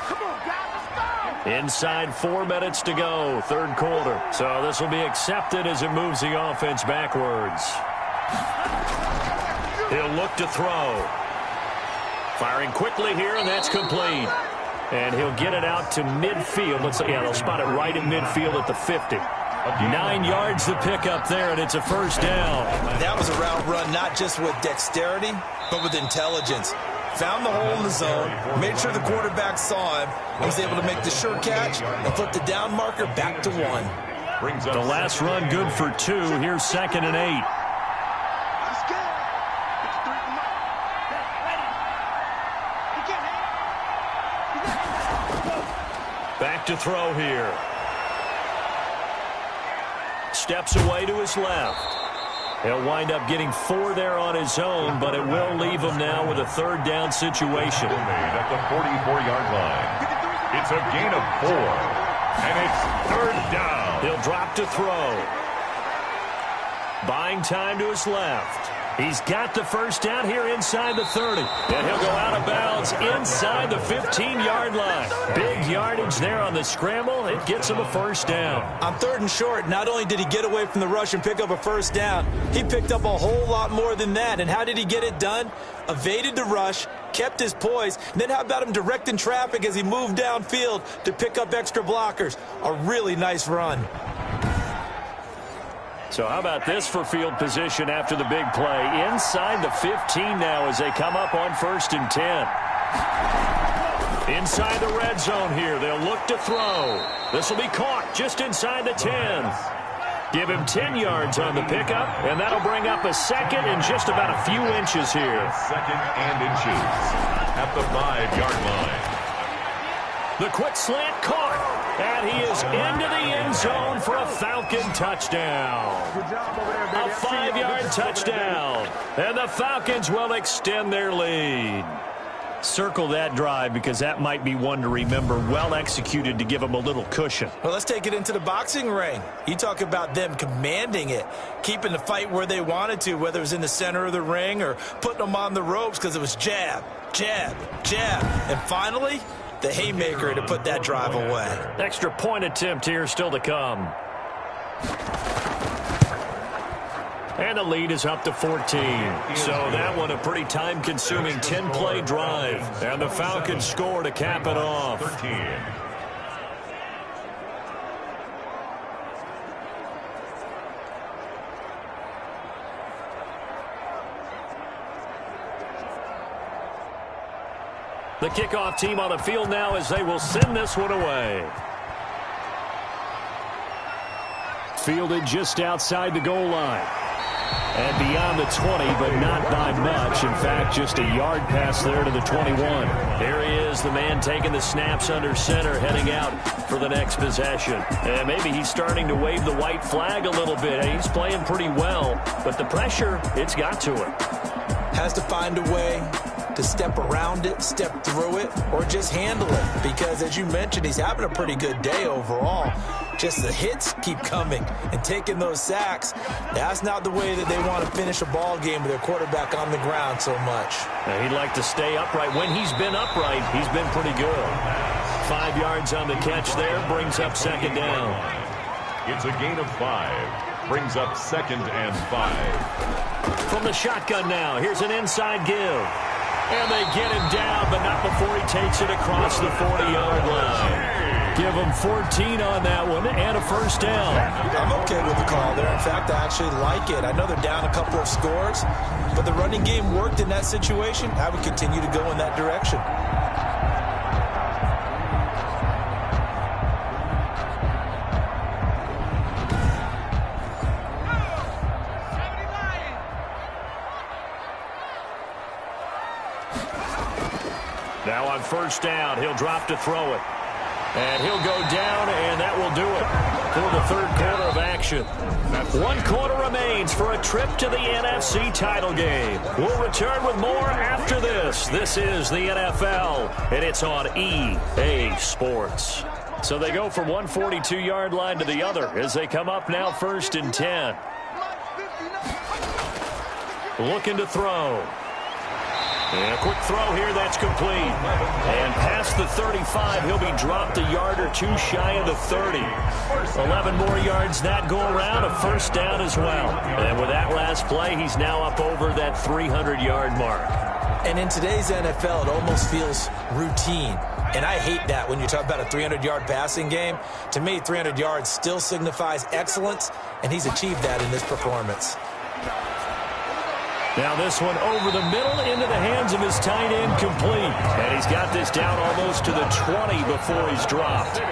Come on, guys. Let's go.
Inside 4 minutes to go, third quarter. So this will be accepted as it moves the offense backwards. He'll look to throw. Firing quickly here, and that's complete. And he'll get it out to midfield. They'll spot it right in midfield at the 50. 9 yards to pick up there, and it's a first down.
That was a route run not just with dexterity, but with intelligence. Found the hole in the zone, made sure the quarterback saw him, and was able to make the sure catch and flip the down marker back to 1.
The last run good for 2. Here's 2nd and 8. Back to throw here. Steps away to his left. He'll wind up getting 4 there on his own, but it will leave him now with a third down situation.
At the 44-yard line. It's a gain of 4. And it's third down.
He'll drop to throw. Buying time to his left. He's got the first down here inside the 30. And he'll go out of bounds inside the 15-yard line. Big yardage there on the scramble. It gets him a first down.
On 3rd and short, not only did he get away from the rush and pick up a first down, he picked up a whole lot more than that. And how did he get it done? Evaded the rush, kept his poise. And then how about him directing traffic as he moved downfield to pick up extra blockers? A really nice run.
So how about this for field position after the big play? Inside the 15 now as they come up on 1st and 10. Inside the red zone here. They'll look to throw. This will be caught just inside the 10. Give him 10 yards on the pickup, and that'll bring up a 2nd and just about a few inches here.
2nd and inches at the 5-yard line.
The quick slant caught. And he is into the end zone for a Falcon touchdown. A 5-yard touchdown. And the Falcons will extend their lead. Circle that drive because that might be one to remember. Well executed to give them a little cushion.
Well, let's take it into the boxing ring. You talk about them commanding it, keeping the fight where they wanted to, whether it was in the center of the ring or putting them on the ropes because it was jab, jab, jab. And finally, the haymaker to put that drive away.
Extra point attempt here still to come. And the lead is up to 14. So that one a pretty time-consuming 10-play drive. And the Falcons score to cap it off.
13.
The kickoff team on the field now as they will send this one away.
Fielded just outside the goal line. And beyond the 20, but not by much. In fact, just a yard pass there to the 21.
Here he is, the man taking the snaps under center, heading out for the next possession. And maybe he's starting to wave the white flag a little bit. He's playing pretty well, but the pressure, it's got to him.
Has to find a way to step around it, step through it, or just handle it. Because, as you mentioned, he's having a pretty good day overall. Just the hits keep coming and taking those sacks. That's not the way that they want to finish a ball game with their quarterback on the ground so much.
Now, he'd like to stay upright. When he's been upright, he's been pretty good. 5 yards on the catch there. Brings up second down.
It's a gain of 5. Brings up 2nd and 5.
From the shotgun now, here's an inside give. And they get him down, but not before he takes it across the 40-yard line. Give him 14 on that one and a first down.
I'm okay with the call there. In fact, I actually like it. I know they're down a couple of scores, but the running game worked in that situation. I would continue to go in that direction.
Now on first down, he'll drop to throw it. And he'll go down, and that will do it for the third quarter of action. 1 quarter remains for a trip to the NFC title game. We'll return with more after this. This is the NFL, and it's on EA Sports. So they go from one 42-yard line to the other as they come up now 1st and 10. Looking to throw. And a quick throw here, that's complete. And past the 35, he'll be dropped a yard or two shy of the 30. 11 more yards that go around, a first down as well. And with that last play, he's now up over that 300-yard mark.
And in today's NFL, it almost feels routine. And I hate that when you talk about a 300-yard passing game. To me, 300 yards still signifies excellence, and he's achieved that in this performance.
Now this one over the middle into the hands of his tight end, complete. And he's got this down almost to the 20 before he's dropped.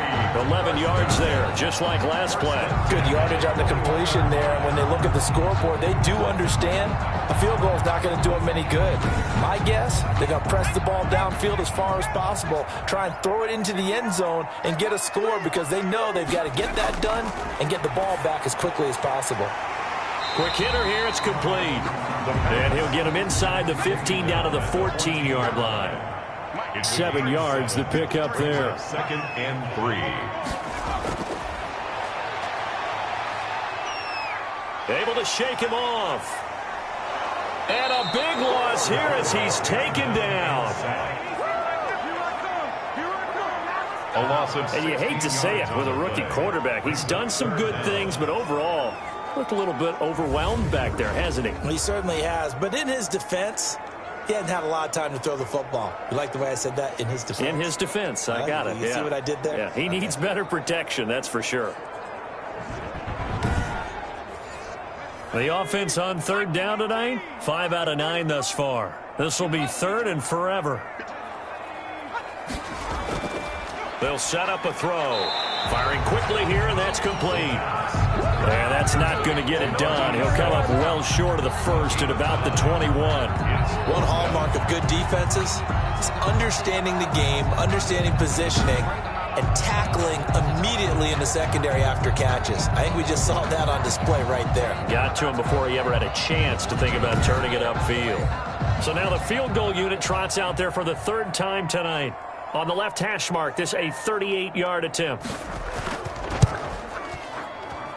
11 yards there, just like last play.
Good yardage on the completion there. And when they look at the scoreboard, they do understand a field goal is not going to do them any good. My guess, they're going to press the ball downfield as far as possible, try and throw it into the end zone and get a score because they know they've got to get that done and get the ball back as quickly as possible.
Quick hitter here, it's complete. And he'll get him inside the 15 down to the 14-yard line. 7 yards the pick up there.
2nd and 3.
Able to shake him off. And a big loss here as he's taken down.
A loss of 6.
And you hate to say it with a rookie quarterback. He's done some good things, but overall, looked a little bit overwhelmed back there, hasn't he?
He certainly has. But in his defense, he hadn't had a lot of time to throw the football. You like the way I said that? In his defense?
In his defense. I got it.
You see what I did there?
Yeah, he needs better protection, that's for sure. The offense on 3rd down tonight, 5 out of 9 thus far. This will be 3rd and forever. They'll set up a throw. Firing quickly here, and that's complete. And that's not going to get it done. He'll come up well short of the first at about the 21.
One hallmark of good defenses is understanding the game, understanding positioning, and tackling immediately in the secondary after catches. I think we just saw that on display right there.
Got to him before he ever had a chance to think about turning it upfield. So now the field goal unit trots out there for the 3rd time tonight. On the left hash mark, this a 38-yard attempt.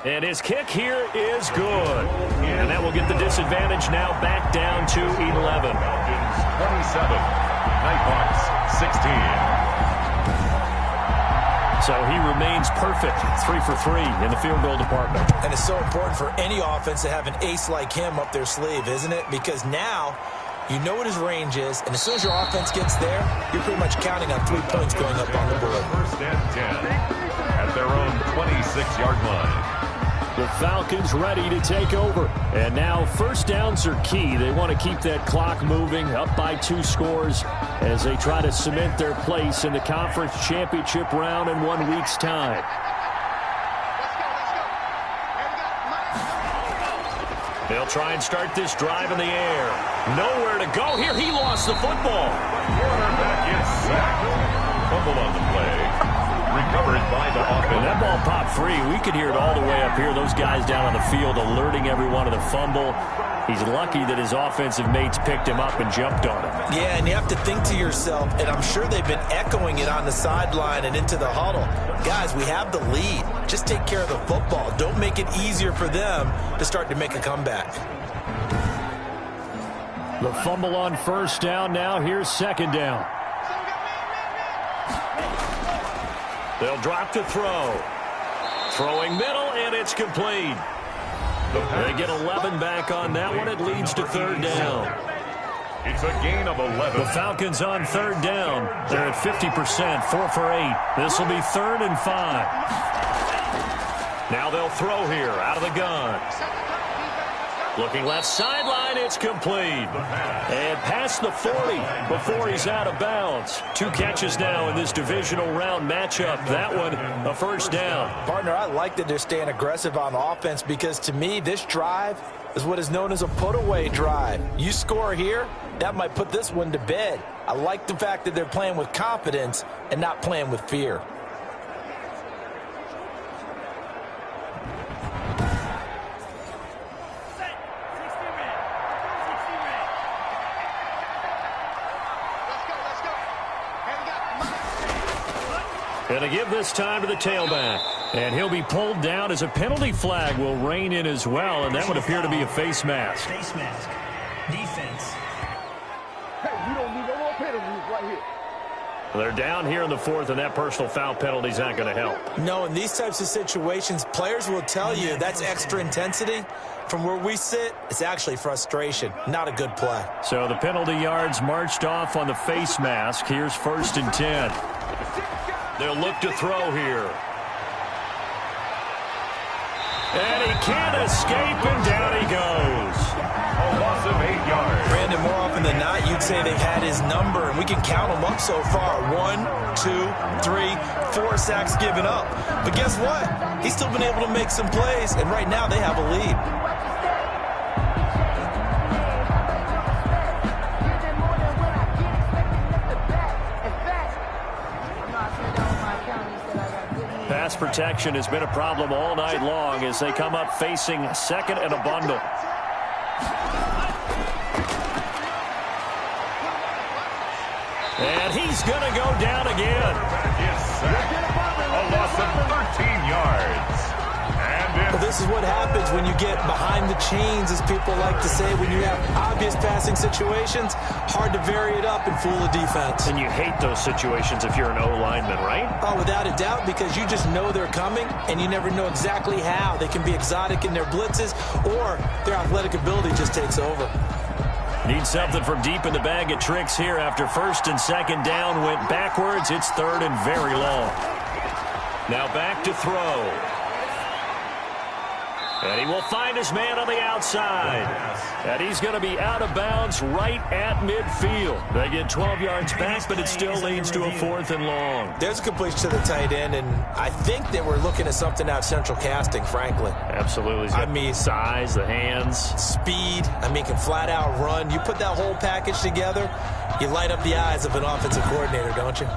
And his kick here is good. And that will get the disadvantage now back down to 11.
27. Nighthawks 16.
So he remains perfect, 3 for 3 in the field goal department.
And it's so important for any offense to have an ace like him up their sleeve, isn't it? Because now you know what his range is, and as soon as your offense gets there, you're pretty much counting on 3 points going up on the board.
1st and 10 at their own 26-yard line.
The Falcons ready to take over. And now first downs are key. They want to keep that clock moving, up by 2 scores as they try to cement their place in the conference championship round in 1 week's time.
They'll try and start this drive in the air. Nowhere to go here. He lost the football.
Quarterback is sacked. Fumble on the play. Recovered by the offense.
When that ball popped free, we could hear it all the way up here. Those guys down on the field alerting everyone of the fumble. He's lucky that his offensive mates picked him up and jumped on him.
Yeah, and you have to think to yourself, and I'm sure they've been echoing it on the sideline and into the huddle. Guys, we have the lead. Just take care of the football. Don't make it easier for them to start to make a comeback.
The fumble on first down now. Here's 2nd down.
They'll drop to throw. Throwing middle, and it's complete. They get 11 back on that one. It leads to third down.
It's a gain of 11.
The Falcons on third down. They're at 50%, 4 for 8. This will be 3rd and 5. Now they'll throw here out of the gun. Looking left sideline, it's complete. And past the 40 before he's out of bounds. 2 catches now in this divisional round matchup. That one, a first down.
Partner, I like that they're staying aggressive on offense because to me, this drive is what is known as a put-away drive. You score here, that might put this one to bed. I like the fact that they're playing with confidence and not playing with fear.
Going to give this time to the tailback. And he'll be pulled down as a penalty flag will rein in as well, and that would appear to be a face mask.
Face mask. Defense.
Hey, you don't need no more penalties right here.
They're down here in the 4th, and that personal foul penalty is not going to help.
No, in these types of situations, players will tell you that's extra intensity. From where we sit, it's actually frustration. Not a good play.
So the penalty yards marched off on the face mask. Here's 1st and 10. They'll look to throw here. And he can't escape, and down he goes.
A loss of 8 yards.
Brandon, more often than not, you'd say they've had his number, and we can count them up so far. 1, 2, 3, 4 sacks given up. But guess what? He's still been able to make some plays, and right now they have a lead.
Pass protection has been a problem all night long as they come up facing 2nd and a bundle. And he's going to go down again.
A loss of 13 yards.
Well, this is what happens when you get behind the chains, as people like to say. When you have obvious passing situations, hard to vary it up and fool the defense.
And you hate those situations if you're an O-lineman, right?
Oh, without a doubt, because you just know they're coming, and you never know exactly how. They can be exotic in their blitzes, or their athletic ability just takes over.
Need something from deep in the bag of tricks here after 1st and 2nd down went backwards. It's 3rd and very long. Now back to throw. And he will find his man on the outside. And he's going to be out of bounds right at midfield. They get 12 yards back, but it still leads to a 4th and long.
There's a completion to the tight end, and I think that we're looking at something out central casting, frankly.
Absolutely.
I mean,
size, the hands.
Speed. I mean, can flat out run. You put that whole package together, you light up the eyes of an offensive coordinator, don't you?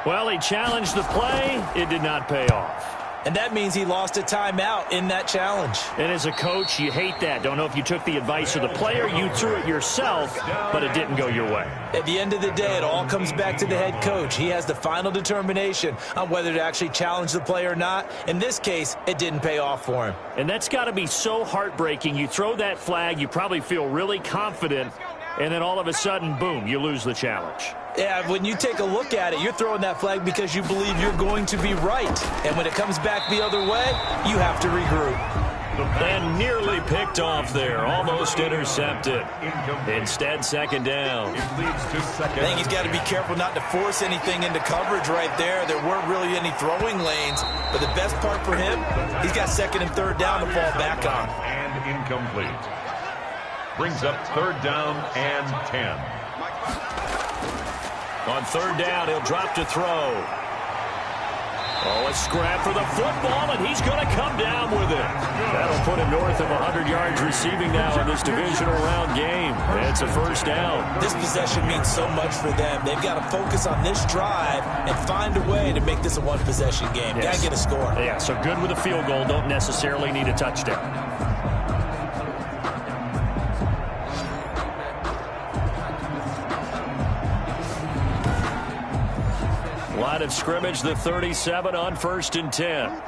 Well, he challenged the play. It did not pay off.
And that means he lost a timeout in that challenge.
And as a coach, you hate that. Don't know if you took the advice of the player. You threw it yourself, but it didn't go your way.
At the end of the day, it all comes back to the head coach. He has the final determination on whether to actually challenge the play or not. In this case, it didn't pay off for him.
And that's got to be so heartbreaking. You throw that flag, you probably feel really confident, and then all of a sudden, boom, you lose the challenge.
Yeah, when you take a look at it, you're throwing that flag because you believe you're going to be right. And when it comes back the other way, you have to regroup.
And nearly picked off there. Almost intercepted. Instead, 2nd down.
I think he's got to be careful not to force anything into coverage right there. There weren't really any throwing lanes. But the best part for him, he's got 2nd and 3rd down to fall back on.
And incomplete. Brings up 3rd down and 10.
On 3rd down, he'll drop to throw. Oh, a scrap for the football, and he's going to come down with it. That'll put him north of 100 yards receiving now in this divisional round game. It's a 1st down.
This possession means so much for them. They've got to focus on this drive and find a way to make this a one-possession game.
Yes.
Got to get a score.
Yeah, so good with a field goal. Don't necessarily need a touchdown. Line of scrimmage, the 37 on 1st and 10.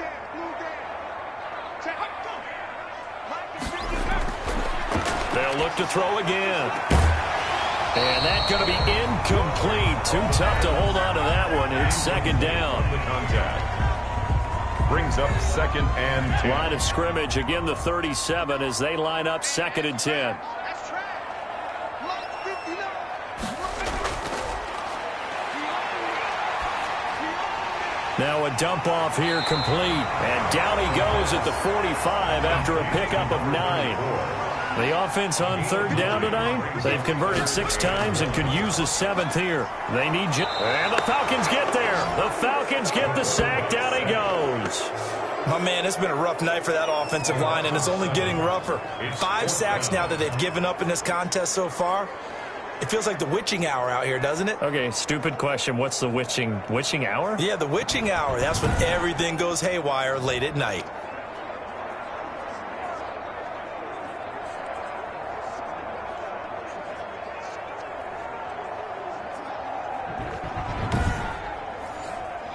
They'll look to throw again. And that's going to be incomplete. Too tough to hold on to that one. It's second down.
The contact brings up second and 10.
Line of scrimmage, again the 37 as they line up second and 10. Now a dump off here complete. And down he goes at the 45 after a pickup of 9. The offense on third down tonight, they've converted 6 times and could use a 7th here. They need... And the Falcons get there. The Falcons get the sack. Down he goes.
My man, it's been a rough night for that offensive line, and it's only getting rougher. 5 sacks now that they've given up in this contest so far. It feels like the witching hour out here, doesn't it?
Okay, stupid question. What's the witching hour?
Yeah, the witching hour. That's when everything goes haywire late at night.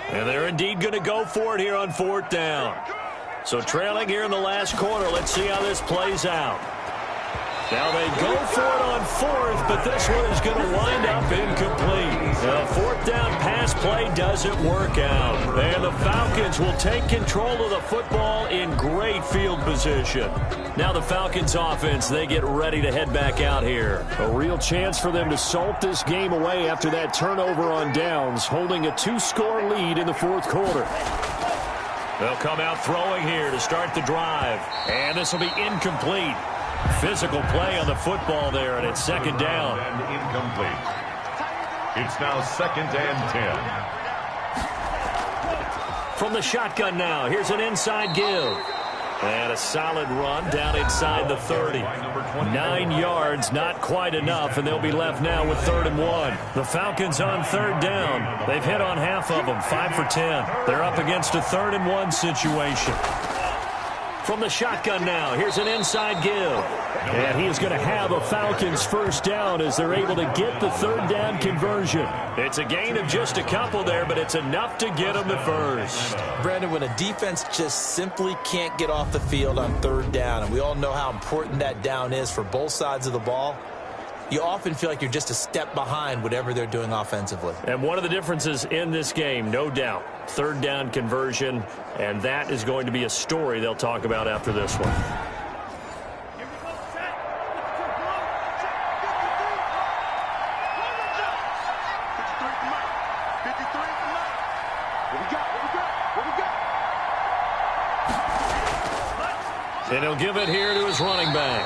And they're indeed going to go for it here on 4th down. So trailing here in the last quarter. Let's see how this plays out. Now they go for it on 4th, but this one is going to wind up incomplete. The 4th down pass play doesn't work out. And the Falcons will take control of the football in great field position. Now the Falcons offense, they get ready to head back out here. A real chance for them to salt this game away after that turnover on downs, holding a 2-score lead in the 4th quarter. They'll come out throwing here to start the drive. And this will be incomplete. Physical play on the football there, and it's second down.
And incomplete. It's now second and 10.
From the shotgun now, here's an inside give. And a solid run down inside the 30. 9 yards, not quite enough, and they'll be left now with 3rd and 1. The Falcons on 3rd down. They've hit on half of them, 5 for 10. They're up against a 3rd and 1 situation. From the shotgun now, here's an inside give. And he is going to have a Falcons first down as they're able to get the 3rd down conversion. It's a gain of just a couple there, but it's enough to get them the first.
Brandon, when a defense just simply can't get off the field on 3rd down, and we all know how important that down is for both sides of the ball, you often feel like you're just a step behind whatever they're doing offensively.
And one of the differences in this game, no doubt, 3rd down conversion, and that is going to be a story they'll talk about after this one. And he'll give it here to his running back.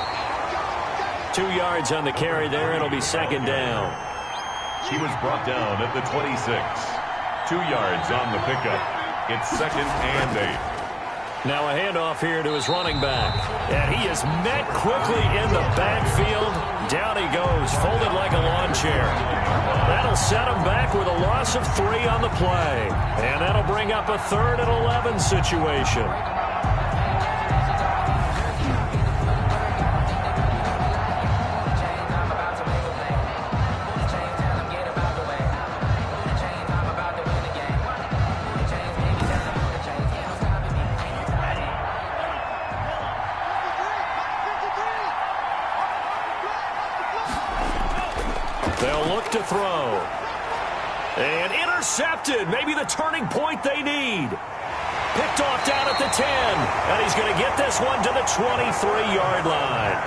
2 yards on the carry there. It'll be second down.
He was brought down at the 26. 2 yards on the pickup. It's second and 8.
Now a handoff here to his running back. And he is met quickly in the backfield. Down he goes, folded like a lawn chair. That'll set him back with a loss of 3 on the play. And that'll bring up a 3rd and 11 situation. They'll look to throw. And intercepted. Maybe the turning point they need. Picked off down at the 10. And he's going to get this one to the 23-yard line.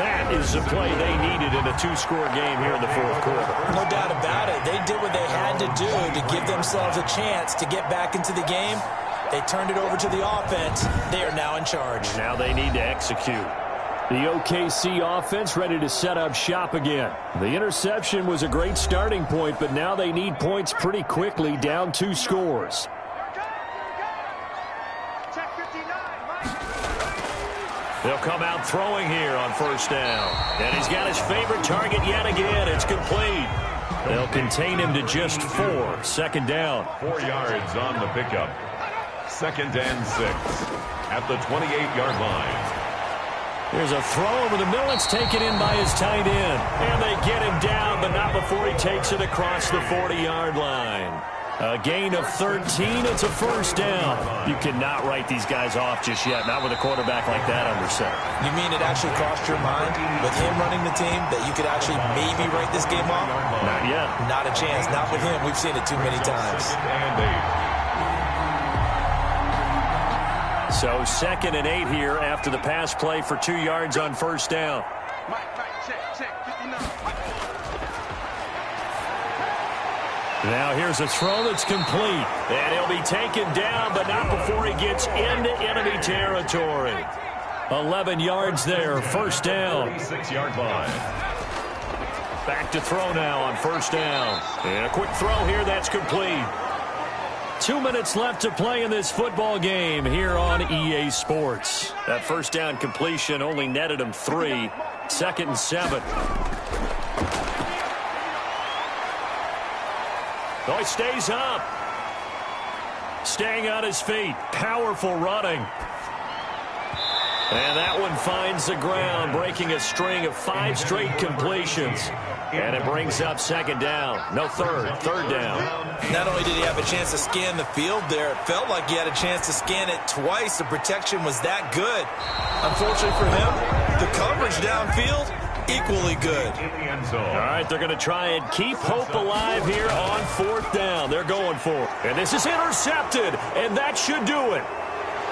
That is the play they needed in a 2-score game here in the 4th quarter.
No doubt about it. They did what they had to do to give themselves a chance to get back into the game. They turned it over to the offense. They are now in charge.
Now they need to execute. The OKC offense ready to set up shop again. The interception was a great starting point, but now they need points pretty quickly, down 2 scores. They'll come out throwing here on first down. And he's got his favorite target yet again. It's complete. They'll contain him to just 4. Second down.
4 yards on the pickup. Second and 6 at the 28-yard line.
There's a throw over the middle. It's taken in by his tight end. And they get him down, but not before he takes it across the 40-yard line.
A gain of 13. It's a first down. You cannot write these guys off just yet, not with a quarterback like that under center.
You mean it actually crossed your mind with him running the team that you could actually maybe write this game off?
Not yet.
Not a chance. Not with him. We've seen it too many times.
So 2nd and 8 here after the pass play for 2 yards on first down. Now here's a throw that's complete. And he'll be taken down, but not before he gets into enemy territory. 11 yards there, first down.
36-yard line.
Back to throw now on first down. And a quick throw here that's complete. 2 minutes left to play in this football game here on EA Sports. That first down completion only netted him 3. 2nd and 7. Oh, he stays up. Staying on his feet. Powerful running. And that one finds the ground, breaking a string of 5 straight completions. And it brings up 2nd down. No, third down.
Not only did he have a chance to scan the field there, it felt like he had a chance to scan it twice. The protection was that good. Unfortunately for him, the coverage downfield, equally good.
All right, they're going to try and keep hope alive here on 4th down. They're going for it. And this is intercepted, and that should do it.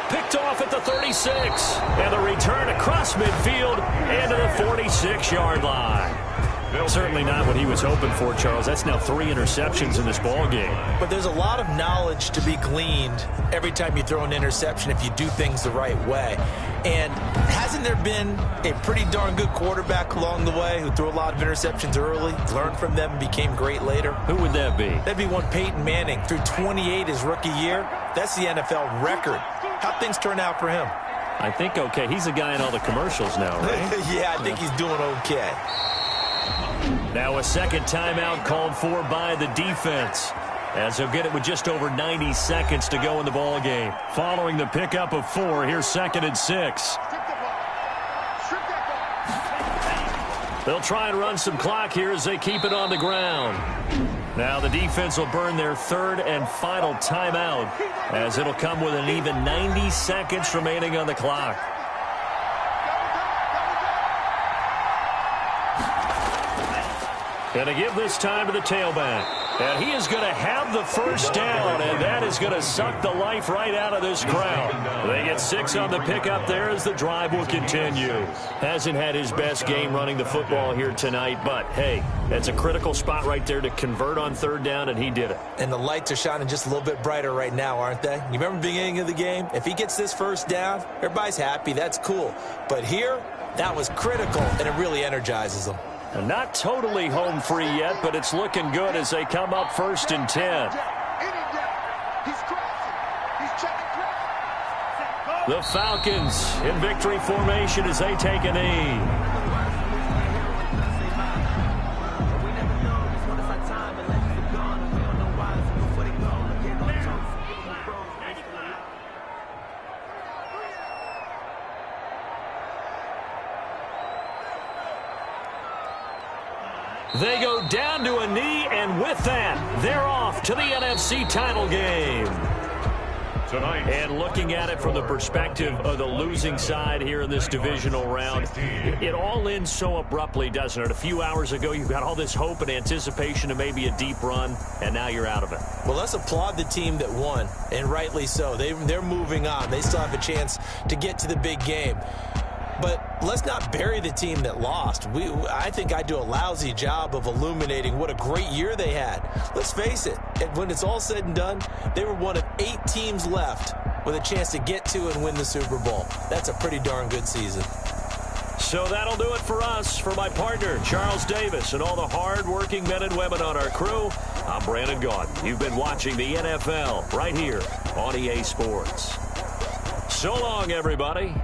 Picked off at the 36, and the return across midfield into the 46-yard line. Certainly not what he was hoping for, Charles. That's now 3 interceptions in this ball game.
But there's a lot of knowledge to be gleaned every time you throw an interception if you do things the right way. And hasn't there been a pretty darn good quarterback along the way who threw a lot of interceptions early, learned from them, and became great later?
Who would that be?
That'd be one Peyton Manning. Threw 28 his rookie year. That's the NFL record. How'd things turn out for him?
I think okay. He's a guy in all the commercials now, right?
Yeah, I think he's doing okay.
Now a second timeout called for by the defense, as they'll get it with just over 90 seconds to go in the ball game. Following the pickup of 4, here's 2nd and 6. They'll try and run some clock here as they keep it on the ground. Now the defense will burn their 3rd and final timeout, as it'll come with an even 90 seconds remaining on the clock. Going to give this time to the tailback. And he is going to have the first down, and that is going to suck the life right out of this crowd. They get 6 on the pickup there as the drive will continue. Hasn't had his best game running the football here tonight, but, hey, that's a critical spot right there to convert on 3rd down, and he did it.
And the lights are shining just a little bit brighter right now, aren't they? You remember the beginning of the game? If he gets this first down, everybody's happy. That's cool. But here, that was critical, and it really energizes them.
And not totally home free yet, but it's looking good as they come up 1st and 10. The Falcons in victory formation as they take a knee. They go down to a knee, and with that, they're off to the NFC title game.
Tonight.
And looking at it from the perspective of the losing side here in this divisional round, it all ends so abruptly, doesn't it? A few hours ago, you got all this hope and anticipation of maybe a deep run, and now you're out of it.
Well, let's applaud the team that won, and rightly so. They're moving on. They still have a chance to get to the big game. But let's not bury the team that lost. I think I do a lousy job of illuminating what a great year they had. Let's face it, when it's all said and done, they were one of 8 teams left with a chance to get to and win the Super Bowl. That's a pretty darn good season.
So that'll do it for us. For my partner, Charles Davis, and all the hard-working men and women on our crew, I'm Brandon Gaudin. You've been watching the NFL right here on EA Sports. So long, everybody.